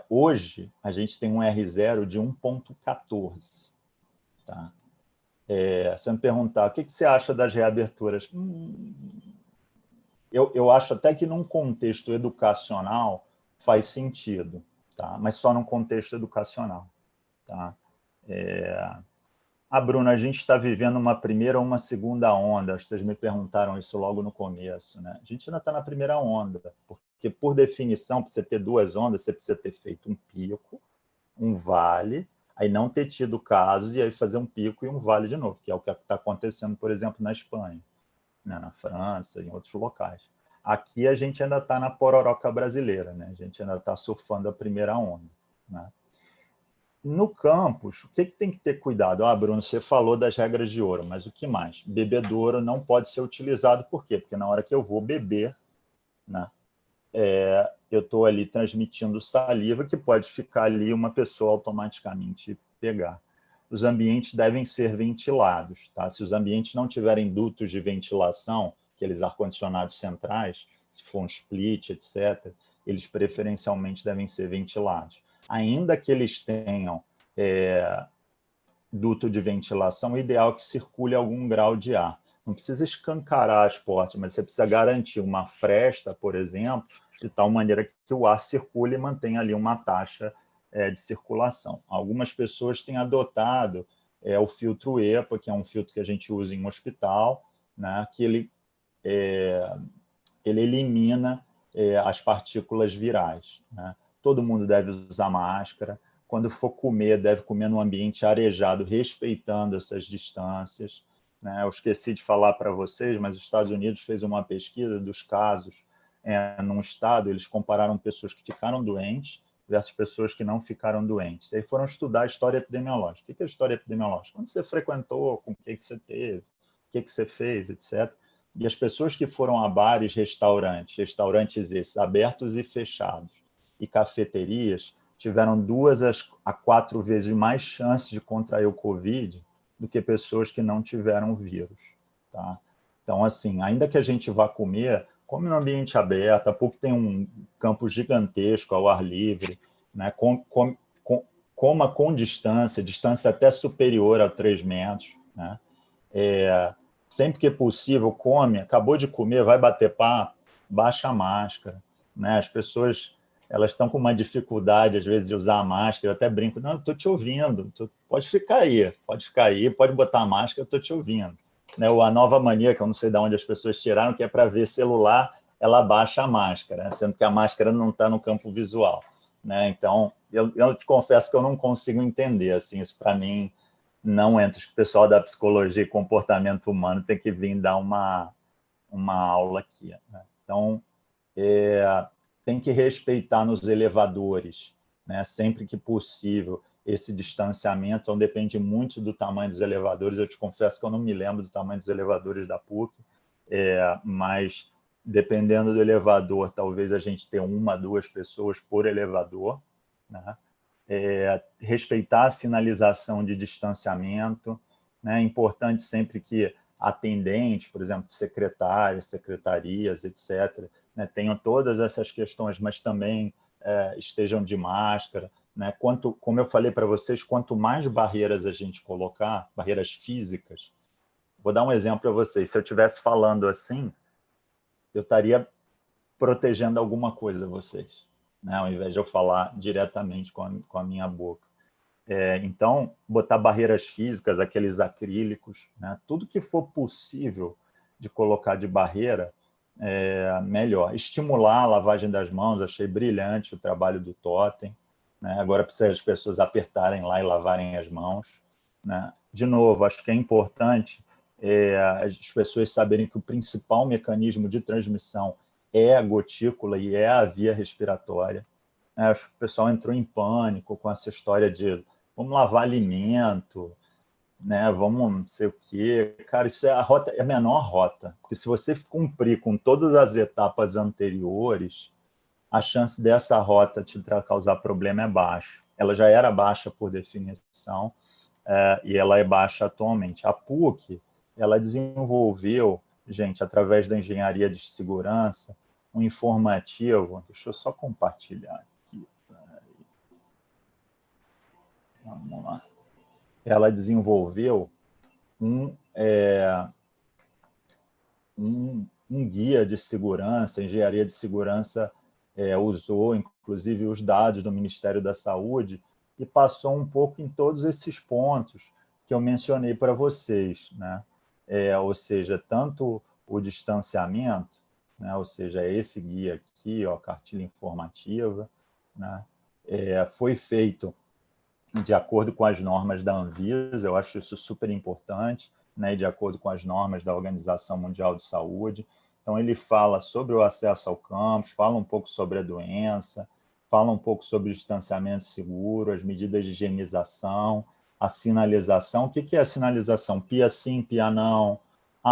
Hoje, a gente tem um R0 de 1,14. Tá? Você me perguntar, o que você acha das reaberturas? Eu acho até que num contexto educacional faz sentido, tá? Mas só num contexto educacional. Tá? Bruna, a gente está vivendo uma primeira ou uma segunda onda. Acho que vocês me perguntaram isso logo no começo, né? A gente ainda está na primeira onda, porque, por definição, para você ter 2 ondas, você precisa ter feito um pico, um vale, aí não ter tido casos e aí fazer um pico e um vale de novo, que é o que está acontecendo, por exemplo, na Espanha, né? Na França, em outros locais. Aqui a gente ainda está na pororoca brasileira, né? A gente ainda está surfando a primeira onda, né? No campus, o que tem que ter cuidado? Bruno, você falou das regras de ouro, mas o que mais? Bebedouro não pode ser utilizado, por quê? Porque na hora que eu vou beber, né, eu estou ali transmitindo saliva, que pode ficar ali uma pessoa automaticamente pegar. Os ambientes devem ser ventilados, tá? Se os ambientes não tiverem dutos de ventilação, aqueles ar-condicionados centrais, se for um split, etc., eles preferencialmente devem ser ventilados. Ainda que eles tenham duto de ventilação, o ideal é que circule algum grau de ar. Não precisa escancarar as portas, mas você precisa garantir uma fresta, por exemplo, de tal maneira que o ar circule e mantenha ali uma taxa de circulação. Algumas pessoas têm adotado é o filtro EPA, que é um filtro que a gente usa em um hospital, né, que ele elimina as partículas virais, né? Todo mundo deve usar máscara. Quando for comer, deve comer num ambiente arejado, respeitando essas distâncias, né? Eu esqueci de falar para vocês, mas os Estados Unidos fez uma pesquisa dos casos num estado, eles compararam pessoas que ficaram doentes versus pessoas que não ficaram doentes. Aí foram estudar a história epidemiológica. O que é a história epidemiológica? Quando você frequentou, com o que você teve, o que você fez, etc. E as pessoas que foram a bares, restaurantes esses abertos e fechados, e cafeterias, tiveram 2 a 4 vezes mais chance de contrair o Covid do que pessoas que não tiveram o vírus. Tá? Então, assim, ainda que a gente vá comer, come no ambiente aberto, a PUC tem um campo gigantesco ao ar livre, né? Coma com distância até superior a 3 metros, né? Sempre que é possível, come, acabou de comer, vai bater papo, baixa a máscara, né? As pessoas, elas estão com uma dificuldade, às vezes, de usar a máscara, eu até brinco, não, eu estou te ouvindo, pode ficar aí, pode botar a máscara, eu estou te ouvindo. Né? A nova mania, que eu não sei de onde as pessoas tiraram, que é para ver celular, ela baixa a máscara, né? Sendo que a máscara não está no campo visual. Né? Então, eu te confesso que eu não consigo entender, assim, isso para mim não entra. O pessoal da psicologia e comportamento humano tem que vir dar uma aula aqui. Né? Então, tem que respeitar nos elevadores, né? Sempre que possível, esse distanciamento. Então, depende muito do tamanho dos elevadores. Eu te confesso que eu não me lembro do tamanho dos elevadores da PUC, mas dependendo do elevador, talvez a gente tenha 1, 2 pessoas por elevador, né? Respeitar a sinalização de distanciamento, né? É importante sempre que atendentes, por exemplo, secretários, secretarias, etc., né, tenham todas essas questões, mas também estejam de máscara. Né? Como eu falei para vocês, quanto mais barreiras a gente colocar, barreiras físicas, vou dar um exemplo para vocês. Se eu estivesse falando assim, eu estaria protegendo alguma coisa a vocês, né? Ao invés de eu falar diretamente com a minha boca. Então, botar barreiras físicas, aqueles acrílicos, né? Tudo que for possível de colocar de barreira, melhor. Estimular a lavagem das mãos, achei brilhante o trabalho do Totem. Né? Agora precisa as pessoas apertarem lá e lavarem as mãos. Né? De novo, acho que é importante as pessoas saberem que o principal mecanismo de transmissão é a gotícula e é a via respiratória. Acho que o pessoal entrou em pânico com essa história de vamos lavar alimento, né? Vamos não sei o quê. Cara, isso é a menor rota. Porque se você cumprir com todas as etapas anteriores, a chance dessa rota te causar problema é baixa. Ela já era baixa por definição, e ela é baixa atualmente. A PUC, ela desenvolveu, gente, através da engenharia de segurança, um informativo. Deixa eu só compartilhar aqui. Vamos lá. Ela desenvolveu um guia de segurança, a engenharia de segurança usou, inclusive, os dados do Ministério da Saúde e passou um pouco em todos esses pontos que eu mencionei para vocês, né? Ou seja, tanto o distanciamento, né? Ou seja, esse guia aqui, ó, cartilha informativa, né? Foi feito de acordo com as normas da Anvisa, eu acho isso super importante, né? De acordo com as normas da Organização Mundial de Saúde. Então, ele fala sobre o acesso ao campus, fala um pouco sobre a doença, fala um pouco sobre o distanciamento seguro, as medidas de higienização, a sinalização. O que é a sinalização? Pia sim, pia não.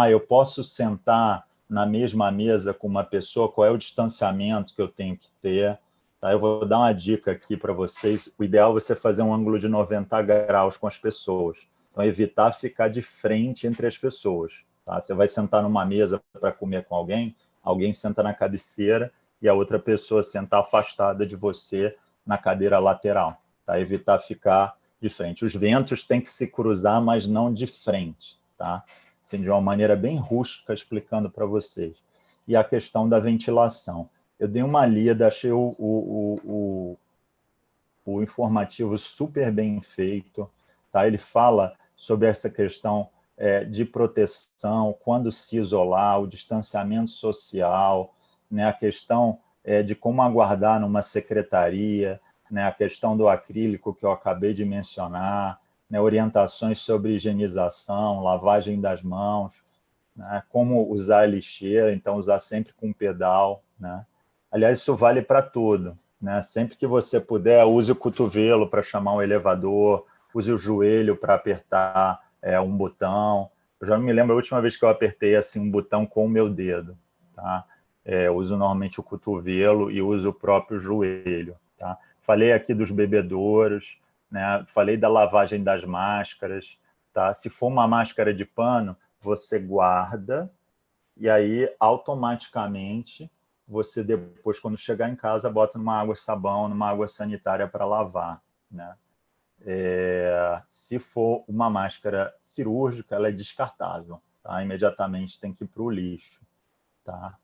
Eu posso sentar na mesma mesa com uma pessoa, qual é o distanciamento que eu tenho que ter? Tá, eu vou dar uma dica aqui para vocês. O ideal é você fazer um ângulo de 90 graus com as pessoas. Então, evitar ficar de frente entre as pessoas. Tá? Você vai sentar numa mesa para comer com alguém, alguém senta na cabeceira e a outra pessoa senta afastada de você na cadeira lateral. Tá? Evitar ficar de frente. Os ventos têm que se cruzar, mas não de frente. Tá? Assim, de uma maneira bem rústica, explicando para vocês. E a questão da ventilação. Eu dei uma lida, achei o informativo super bem feito. Tá? Ele fala sobre essa questão de proteção, quando se isolar, o distanciamento social, né, a questão de como aguardar numa secretaria, né, a questão do acrílico que eu acabei de mencionar, né, orientações sobre higienização, lavagem das mãos, né, como usar a lixeira, então usar sempre com pedal, né? Aliás, isso vale para tudo, né? Sempre que você puder, use o cotovelo para chamar um elevador, use o joelho para apertar um botão. Eu já não me lembro a última vez que eu apertei assim um botão com o meu dedo, tá? Eu uso normalmente o cotovelo e uso o próprio joelho, tá? Falei aqui dos bebedouros, né? Falei da lavagem das máscaras, tá? Se for uma máscara de pano, você guarda e aí automaticamente você depois, quando chegar em casa, bota numa água sabão, numa água sanitária para lavar, né? Se for uma máscara cirúrgica, ela é descartável, tá? Imediatamente tem que ir para o lixo, tá?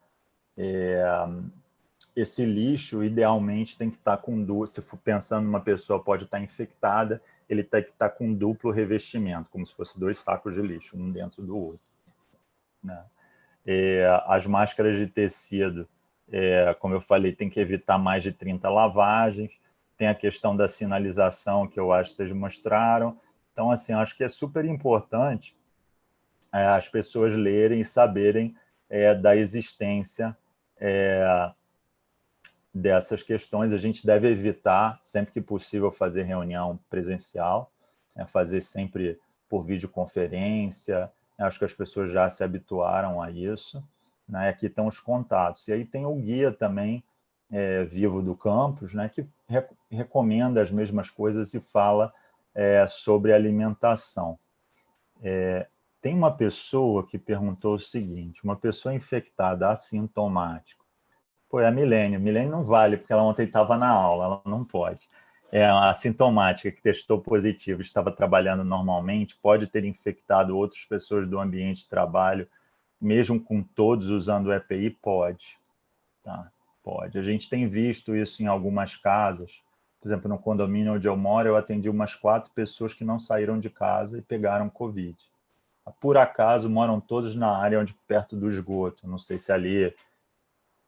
Esse lixo, idealmente, tem que estar com se for pensando numa pessoa pode estar infectada, ele tem que estar com duplo revestimento, como se fosse 2 sacos de lixo, um dentro do outro, né? As máscaras de tecido, como eu falei, tem que evitar mais de 30 lavagens, tem a questão da sinalização, que eu acho que vocês mostraram. Então, assim, acho que é super importante as pessoas lerem e saberem da existência dessas questões. A gente deve evitar, sempre que possível, fazer reunião presencial, né, fazer sempre por videoconferência. Acho que as pessoas já se habituaram a isso, né? Aqui estão os contatos. E aí tem o guia também, Vivo do Campus, né, que recomenda as mesmas coisas e fala sobre alimentação. Tem uma pessoa que perguntou o seguinte: uma pessoa infectada assintomática. Pô, é a Milene. Milene não vale, porque ela ontem estava na aula, ela não pode. É a assintomática que testou positivo, estava trabalhando normalmente, pode ter infectado outras pessoas do ambiente de trabalho, mesmo com todos usando o EPI? Pode. Tá? Pode. A gente tem visto isso em algumas casas. Por exemplo, no condomínio onde eu moro, eu atendi umas 4 pessoas que não saíram de casa e pegaram Covid. Por acaso, moram todos na área onde perto do esgoto. Não sei se ali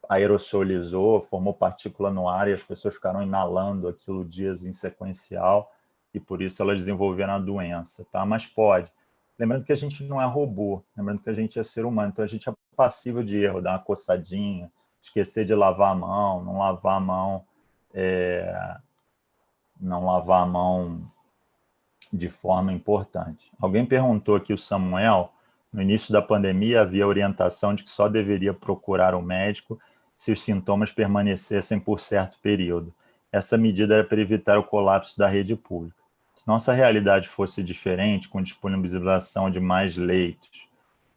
aerossolizou, formou partícula no ar e as pessoas ficaram inalando aquilo dias em sequencial e por isso elas desenvolveram a doença, tá? Mas pode. Lembrando que a gente não é robô, lembrando que a gente é ser humano, então a gente é passível de erro, dar uma coçadinha, esquecer de lavar a mão, não lavar a mão, não lavar a mão de forma importante. Alguém perguntou aqui, o Samuel, no início da pandemia havia orientação de que só deveria procurar o médico se os sintomas permanecessem por certo período. Essa medida era para evitar o colapso da rede pública. Se nossa realidade fosse diferente, com disponibilização de mais leitos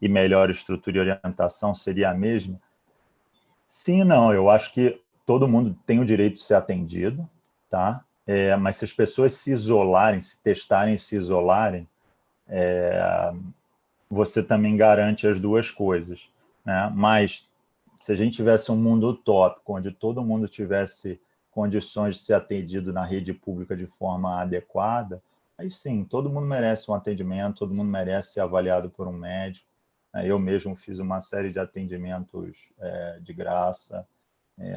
e melhor estrutura e orientação, seria a mesma? Sim e não. Eu acho que todo mundo tem o direito de ser atendido, tá? Mas se as pessoas se isolarem, se testarem e se isolarem, você também garante as duas coisas, né? Mas se a gente tivesse um mundo utópico, onde todo mundo tivesse condições de ser atendido na rede pública de forma adequada, aí sim, todo mundo merece um atendimento, todo mundo merece ser avaliado por um médico. Eu mesmo fiz uma série de atendimentos de graça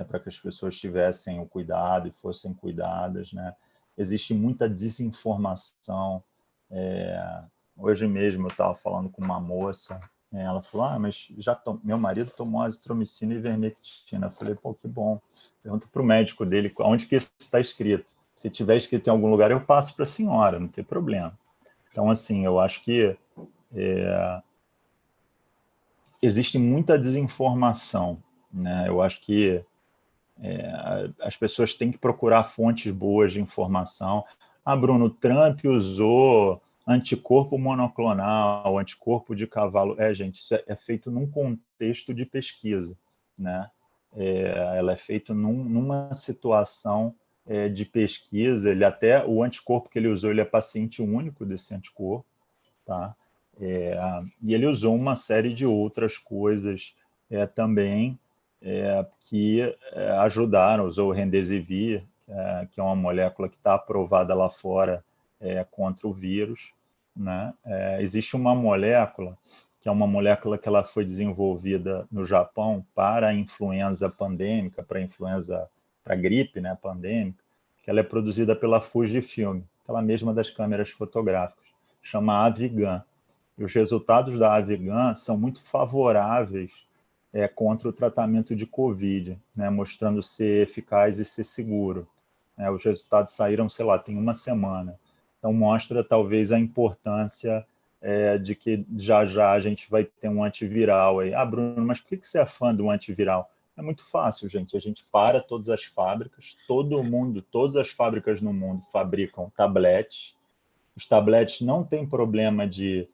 para que as pessoas tivessem o cuidado e fossem cuidadas, né? Existe muita desinformação. Hoje mesmo eu estava falando com uma moça, ela falou, mas meu marido tomou azitromicina e ivermectina. Eu falei, pô, que bom. Pergunta para o médico dele onde que isso está escrito. Se tiver escrito em algum lugar, eu passo para a senhora, não tem problema. Então, assim, eu acho que existe muita desinformação, né? Eu acho que as pessoas têm que procurar fontes boas de informação. Bruno, Trump usou anticorpo monoclonal, anticorpo de cavalo. Gente, isso é feito num contexto de pesquisa, né? Ela é feita numa situação de pesquisa. O anticorpo que ele usou, ele é paciente único desse anticorpo, tá? E ele usou uma série de outras coisas também, que ajudaram. Usou o Remdesivir, que é uma molécula que está aprovada lá fora contra o vírus, né? Existe uma molécula, que é uma molécula que ela foi desenvolvida no Japão para a influenza pandêmica, para a gripe, né, pandêmica, que ela é produzida pela Fujifilm, aquela mesma das câmeras fotográficas, chama Avigan. E os resultados da Avigan são muito favoráveis contra o tratamento de Covid, né, mostrando ser eficaz e ser seguro. Os resultados saíram, sei lá, tem uma semana. Então, mostra talvez a importância de que já já a gente vai ter um antiviral aí. Ah, Bruno, mas por que você é fã do antiviral? É muito fácil, gente. A gente para todas as fábricas, todo mundo, todas as fábricas no mundo fabricam tabletes. Os tabletes não têm problema de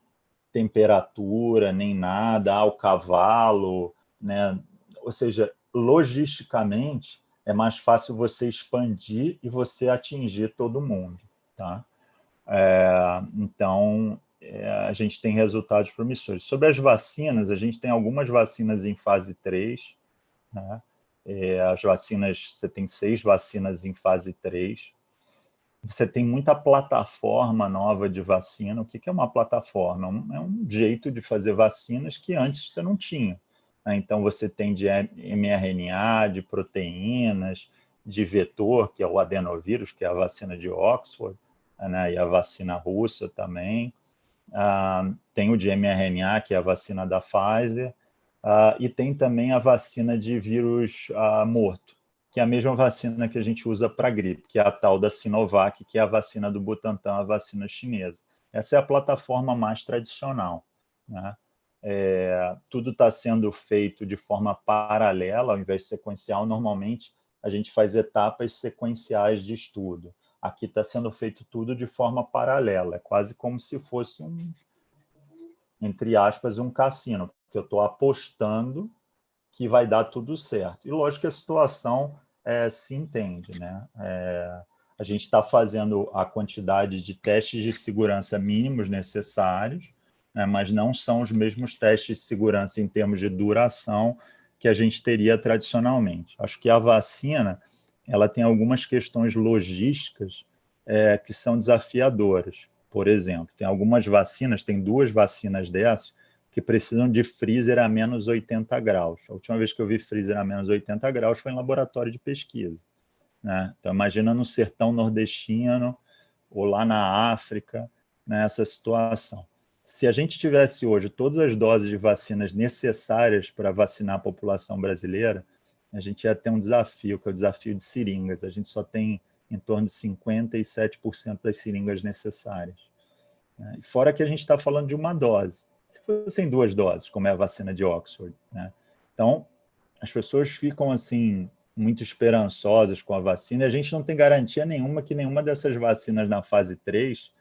temperatura, nem nada, o cavalo, né? Ou seja, logisticamente, é mais fácil você expandir e você atingir todo mundo, tá? Então, a gente tem resultados promissores. Sobre as vacinas, a gente tem algumas vacinas em fase 3, né? As vacinas, você tem 6 vacinas em fase 3. Você tem muita plataforma nova de vacina. O que é uma plataforma? É um jeito de fazer vacinas que antes você não tinha. Então, você tem de mRNA, de proteínas, de vetor, que é o adenovírus, que é a vacina de Oxford, né? E a vacina russa também. Tem o de mRNA, que é a vacina da Pfizer, e tem também a vacina de vírus morto, que é a mesma vacina que a gente usa para gripe, que é a tal da Sinovac, que é a vacina do Butantan, a vacina chinesa. Essa é a plataforma mais tradicional, né? Tudo está sendo feito de forma paralela, ao invés de sequencial. Normalmente, a gente faz etapas sequenciais de estudo. Aqui está sendo feito tudo de forma paralela, é quase como se fosse entre aspas, um cassino, porque eu estou apostando que vai dar tudo certo. E lógico que a situação se entende, né? A gente está fazendo a quantidade de testes de segurança mínimos necessários, né, mas não são os mesmos testes de segurança em termos de duração que a gente teria tradicionalmente. Acho que a vacina ela tem algumas questões logísticas que são desafiadoras. Por exemplo, tem algumas vacinas, tem 2 vacinas dessas, que precisam de freezer a menos 80 graus. A última vez que eu vi freezer a menos 80 graus foi em laboratório de pesquisa, né? Então, imagina no sertão nordestino ou lá na África, nessa situação. Se a gente tivesse hoje todas as doses de vacinas necessárias para vacinar a população brasileira, a gente ia ter um desafio, que é o desafio de seringas. A gente só tem em torno de 57% das seringas necessárias, né? Fora que a gente está falando de uma dose. Se fossem 2 doses, como é a vacina de Oxford, né? Então, as pessoas ficam assim muito esperançosas com a vacina, e a gente não tem garantia nenhuma que nenhuma dessas vacinas na fase 3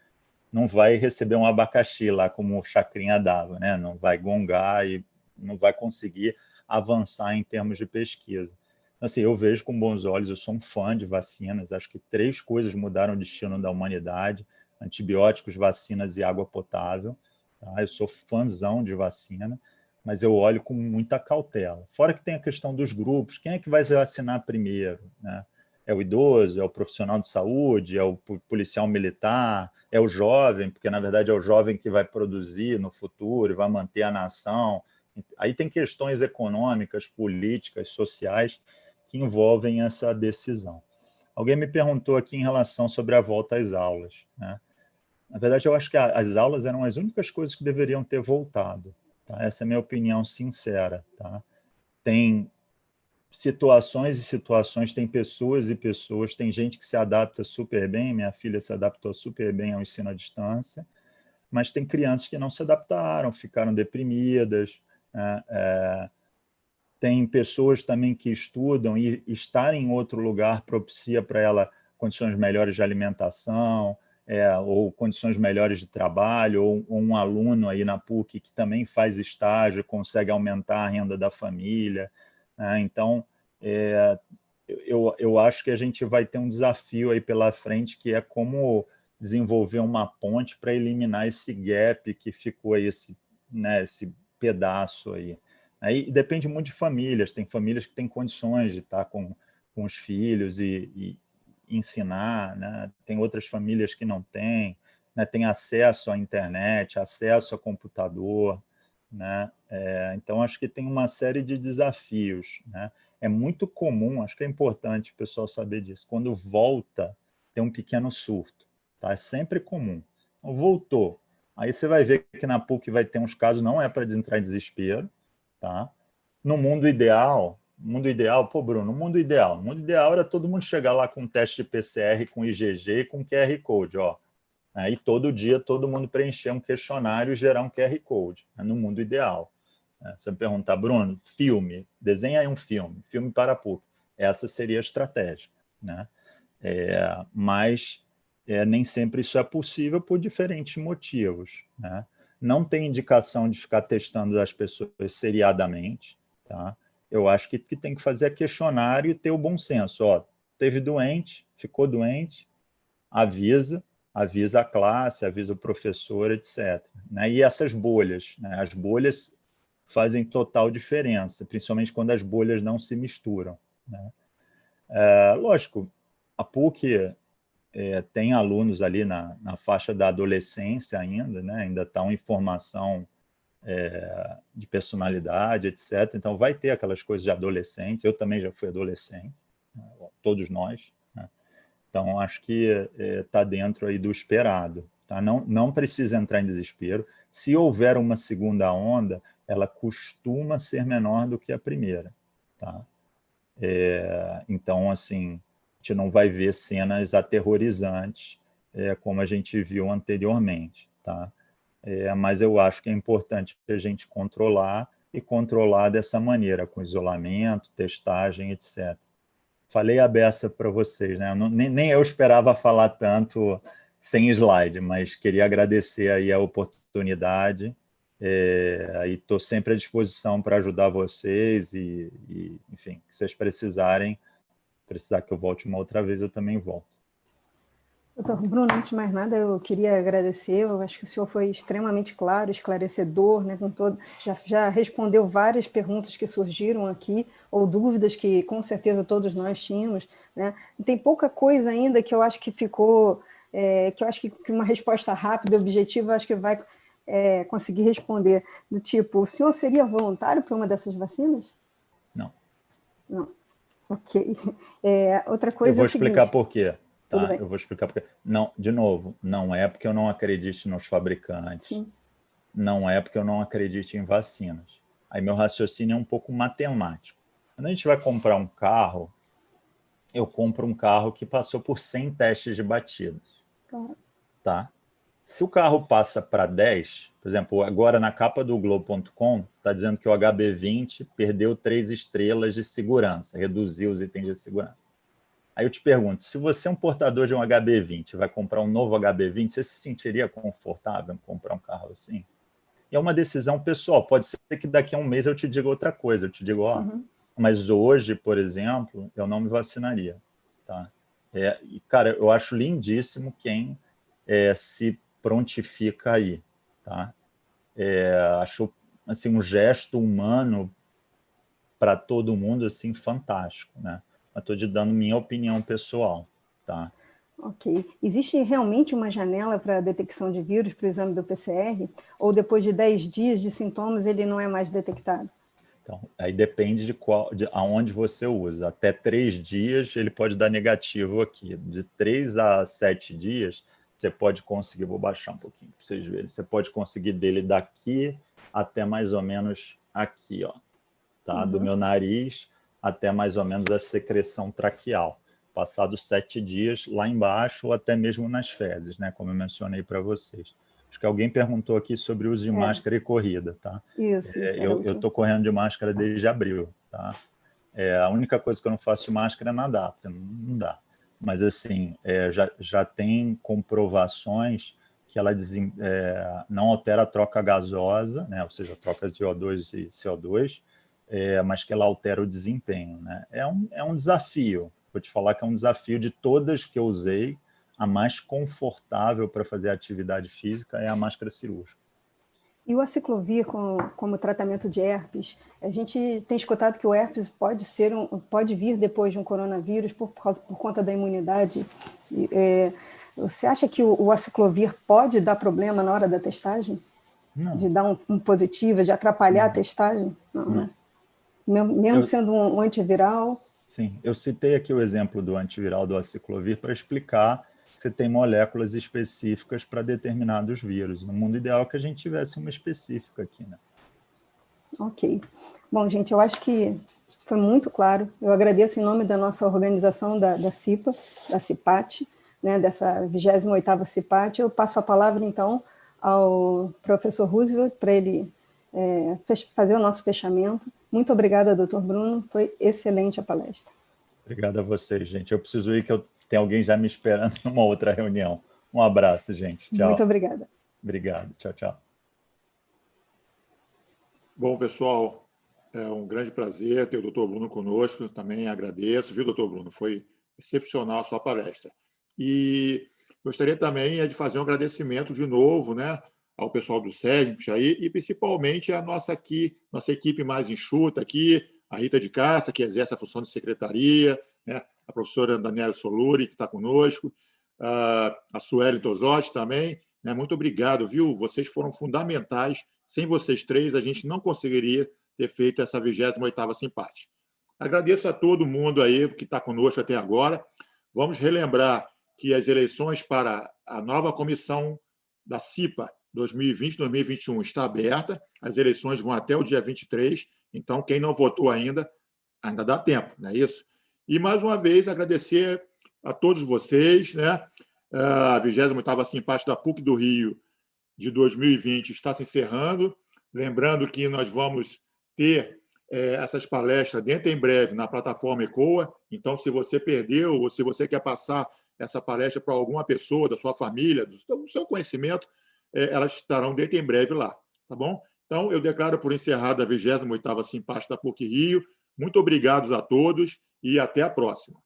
não vai receber um abacaxi lá, como o Chacrinha dava, né? Não vai gongar e não vai conseguir avançar em termos de pesquisa. Então, assim, eu vejo com bons olhos, eu sou um fã de vacinas, acho que 3 coisas mudaram o destino da humanidade: antibióticos, vacinas e água potável. Tá? Eu sou fãzão de vacina, mas eu olho com muita cautela. Fora que tem a questão dos grupos, quem é que vai se vacinar primeiro, né? É o idoso, é o profissional de saúde, é o policial militar, é o jovem, porque na verdade é o jovem que vai produzir no futuro, vai manter a nação. Aí tem questões econômicas, políticas, sociais que envolvem essa decisão. Alguém me perguntou aqui em relação sobre a volta às aulas, né? Na verdade, eu acho que as aulas eram as únicas coisas que deveriam ter voltado, tá? Essa é a minha opinião sincera, tá? Tem situações e situações, tem pessoas e pessoas, tem gente que se adapta super bem, minha filha se adaptou super bem ao ensino à distância, mas tem crianças que não se adaptaram, ficaram deprimidas, né? Tem pessoas também que estudam e estar em outro lugar propicia para ela condições melhores de alimentação, ou condições melhores de trabalho, ou um aluno aí na PUC que também faz estágio, consegue aumentar a renda da família, né? Então, eu acho que a gente vai ter um desafio aí pela frente, que é como desenvolver uma ponte para eliminar esse gap que ficou aí, esse pedaço aí. Aí depende muito de famílias, tem famílias que têm condições de estar com os filhos e ensinar, né? Tem outras famílias que não têm, né, tem acesso à internet, acesso a computador, né? Então, acho que tem uma série de desafios, né? É muito comum, acho que é importante o pessoal saber disso, quando volta, tem um pequeno surto, tá? É sempre comum. Então, voltou. Aí você vai ver que na PUC vai ter uns casos, não é para entrar em desespero, tá? No mundo ideal, pô, Bruno, no mundo ideal era todo mundo chegar lá com um teste de PCR, com IgG e com QR Code, ó. Aí todo dia todo mundo preencher um questionário e gerar um QR Code, né, no mundo ideal. Você me perguntar, Bruno, desenha aí um filme para a PUC. Essa seria a estratégia, né? Mas nem sempre isso é possível por diferentes motivos, né? Não tem indicação de ficar testando as pessoas seriadamente, tá? Eu acho que tem que fazer questionário e ter o bom senso. Ó, teve doente, ficou doente, avisa a classe, avisa o professor, etc. Né? E essas bolhas, né? As bolhas fazem total diferença, principalmente quando as bolhas não se misturam, né? Lógico, a PUC tem alunos ali na faixa da adolescência ainda, né? Ainda estão em formação de personalidade, etc. Então, vai ter aquelas coisas de adolescente. Eu também já fui adolescente, né? Todos nós. Né? Então, acho que está dentro aí do esperado. Tá? Não precisa entrar em desespero. Se houver uma segunda onda, ela costuma ser menor do que a primeira. Tá? Então, assim, a gente não vai ver cenas aterrorizantes como a gente viu anteriormente. Tá? Mas eu acho que é importante a gente controlar e controlar dessa maneira, com isolamento, testagem, etc. Falei a beça para vocês, né? Nem eu esperava falar tanto sem slide, mas queria agradecer aí a oportunidade. Aí estou sempre à disposição para ajudar vocês enfim, se vocês precisar que eu volte uma outra vez, eu também volto. Doutor Bruno, antes de mais nada, eu queria agradecer. Eu acho que o senhor foi extremamente claro, esclarecedor, né, já respondeu várias perguntas que surgiram aqui, ou dúvidas que com certeza todos nós tínhamos, né? Tem pouca coisa ainda que eu acho que ficou, que eu acho que uma resposta rápida e objetiva, eu acho que vai conseguir responder, do tipo, o senhor seria voluntário para uma dessas vacinas? Não. Não. Ok. Outra coisa eu vou é o seguinte... explicar por quê. Tudo bem. Eu vou explicar porque não, de novo, não é porque eu não acredite nos fabricantes, Sim. Não é porque eu não acredite em vacinas. Aí meu raciocínio é um pouco matemático. Quando a gente vai comprar um carro, eu compro um carro que passou por 100 testes de batidas, tá? Se o carro passa para 10, por exemplo, agora na capa do Globo.com está dizendo que o HB20 perdeu 3 estrelas de segurança, reduziu os itens de segurança. Aí eu te pergunto, se você é um portador de um HB20, vai comprar um novo HB20, você se sentiria confortável em comprar um carro assim? E é uma decisão pessoal. Pode ser que daqui a um mês eu te diga outra coisa. Eu te digo, mas hoje, por exemplo, eu não me vacinaria. Tá? E, cara, eu acho lindíssimo quem se prontifica aí. Tá? Acho assim, um gesto humano para todo mundo assim, fantástico. Né? Estou te dando minha opinião pessoal. Tá? Ok. Existe realmente uma janela para a detecção de vírus para o exame do PCR? Ou depois de 10 dias de sintomas ele não é mais detectado? Então, aí depende de aonde você usa. Até 3 dias ele pode dar negativo aqui. De 3 a 7 dias, você pode conseguir, vou baixar um pouquinho para vocês verem, você pode conseguir dele daqui até mais ou menos aqui, ó, tá? Do meu nariz até mais ou menos a secreção traqueal. Passados 7 dias, lá embaixo ou até mesmo nas fezes, né? Como eu mencionei para vocês. Acho que alguém perguntou aqui sobre o uso de máscara e corrida, tá? Isso. Eu estou correndo de máscara desde abril, tá? A única coisa que eu não faço de máscara é nadar, porque não dá. Mas, assim, já tem comprovações que ela não altera a troca gasosa, né? Ou seja, a troca de O2 e CO2, mas que ela altera o desempenho, né? É um desafio. Vou te falar que é um desafio de todas que eu usei, a mais confortável para fazer atividade física é a máscara cirúrgica. E o aciclovir como tratamento de herpes, a gente tem escutado que o herpes pode vir depois de um coronavírus por conta da imunidade. Você acha que o aciclovir pode dar problema na hora da testagem? Não. De dar um positivo, de atrapalhar a testagem? Não, né? Mesmo sendo um antiviral? Sim, eu citei aqui o exemplo do antiviral do aciclovir para explicar que você tem moléculas específicas para determinados vírus. No mundo ideal é que a gente tivesse uma específica aqui, né? Ok. Bom, gente, eu acho que foi muito claro. Eu agradeço em nome da nossa organização da CIPA, da CIPAT, né, dessa 28ª CIPAT. Eu passo a palavra, então, ao professor Roosevelt para ele fazer o nosso fechamento. Muito obrigada, doutor Bruno. Foi excelente a palestra. Obrigado a vocês, gente. Eu preciso ir, que tem alguém já me esperando numa outra reunião. Um abraço, gente. Tchau. Muito obrigada. Obrigado. Tchau, tchau. Bom, pessoal, é um grande prazer ter o doutor Bruno conosco. Também agradeço, viu, doutor Bruno? Foi excepcional a sua palestra. E gostaria também de fazer um agradecimento de novo, né, ao pessoal do SESMIT aí, e principalmente a nossa equipe mais enxuta aqui, a Rita de Cássia, que exerce a função de secretaria, né, a professora Daniela Soluri, que está conosco, a Sueli Tosotti também. Né, muito obrigado, viu? Vocês foram fundamentais. Sem vocês três, a gente não conseguiria ter feito essa 28ª Simpate. Agradeço a todo mundo aí que está conosco até agora. Vamos relembrar que as eleições para a nova comissão da CIPA 2020-2021 está aberta. As eleições vão até o dia 23, então quem não votou ainda dá tempo, não é isso? E, mais uma vez, agradecer a todos vocês, né? A 28ª Simpate da PUC do Rio de 2020 está se encerrando. Lembrando que nós vamos ter essas palestras dentro em breve na plataforma ECOA. Então, se você perdeu ou se você quer passar essa palestra para alguma pessoa da sua família, do seu conhecimento, elas estarão dentro em breve lá. Tá bom? Então, eu declaro por encerrada a 28ª Simpate da PUC Rio. Muito obrigado a todos e até a próxima.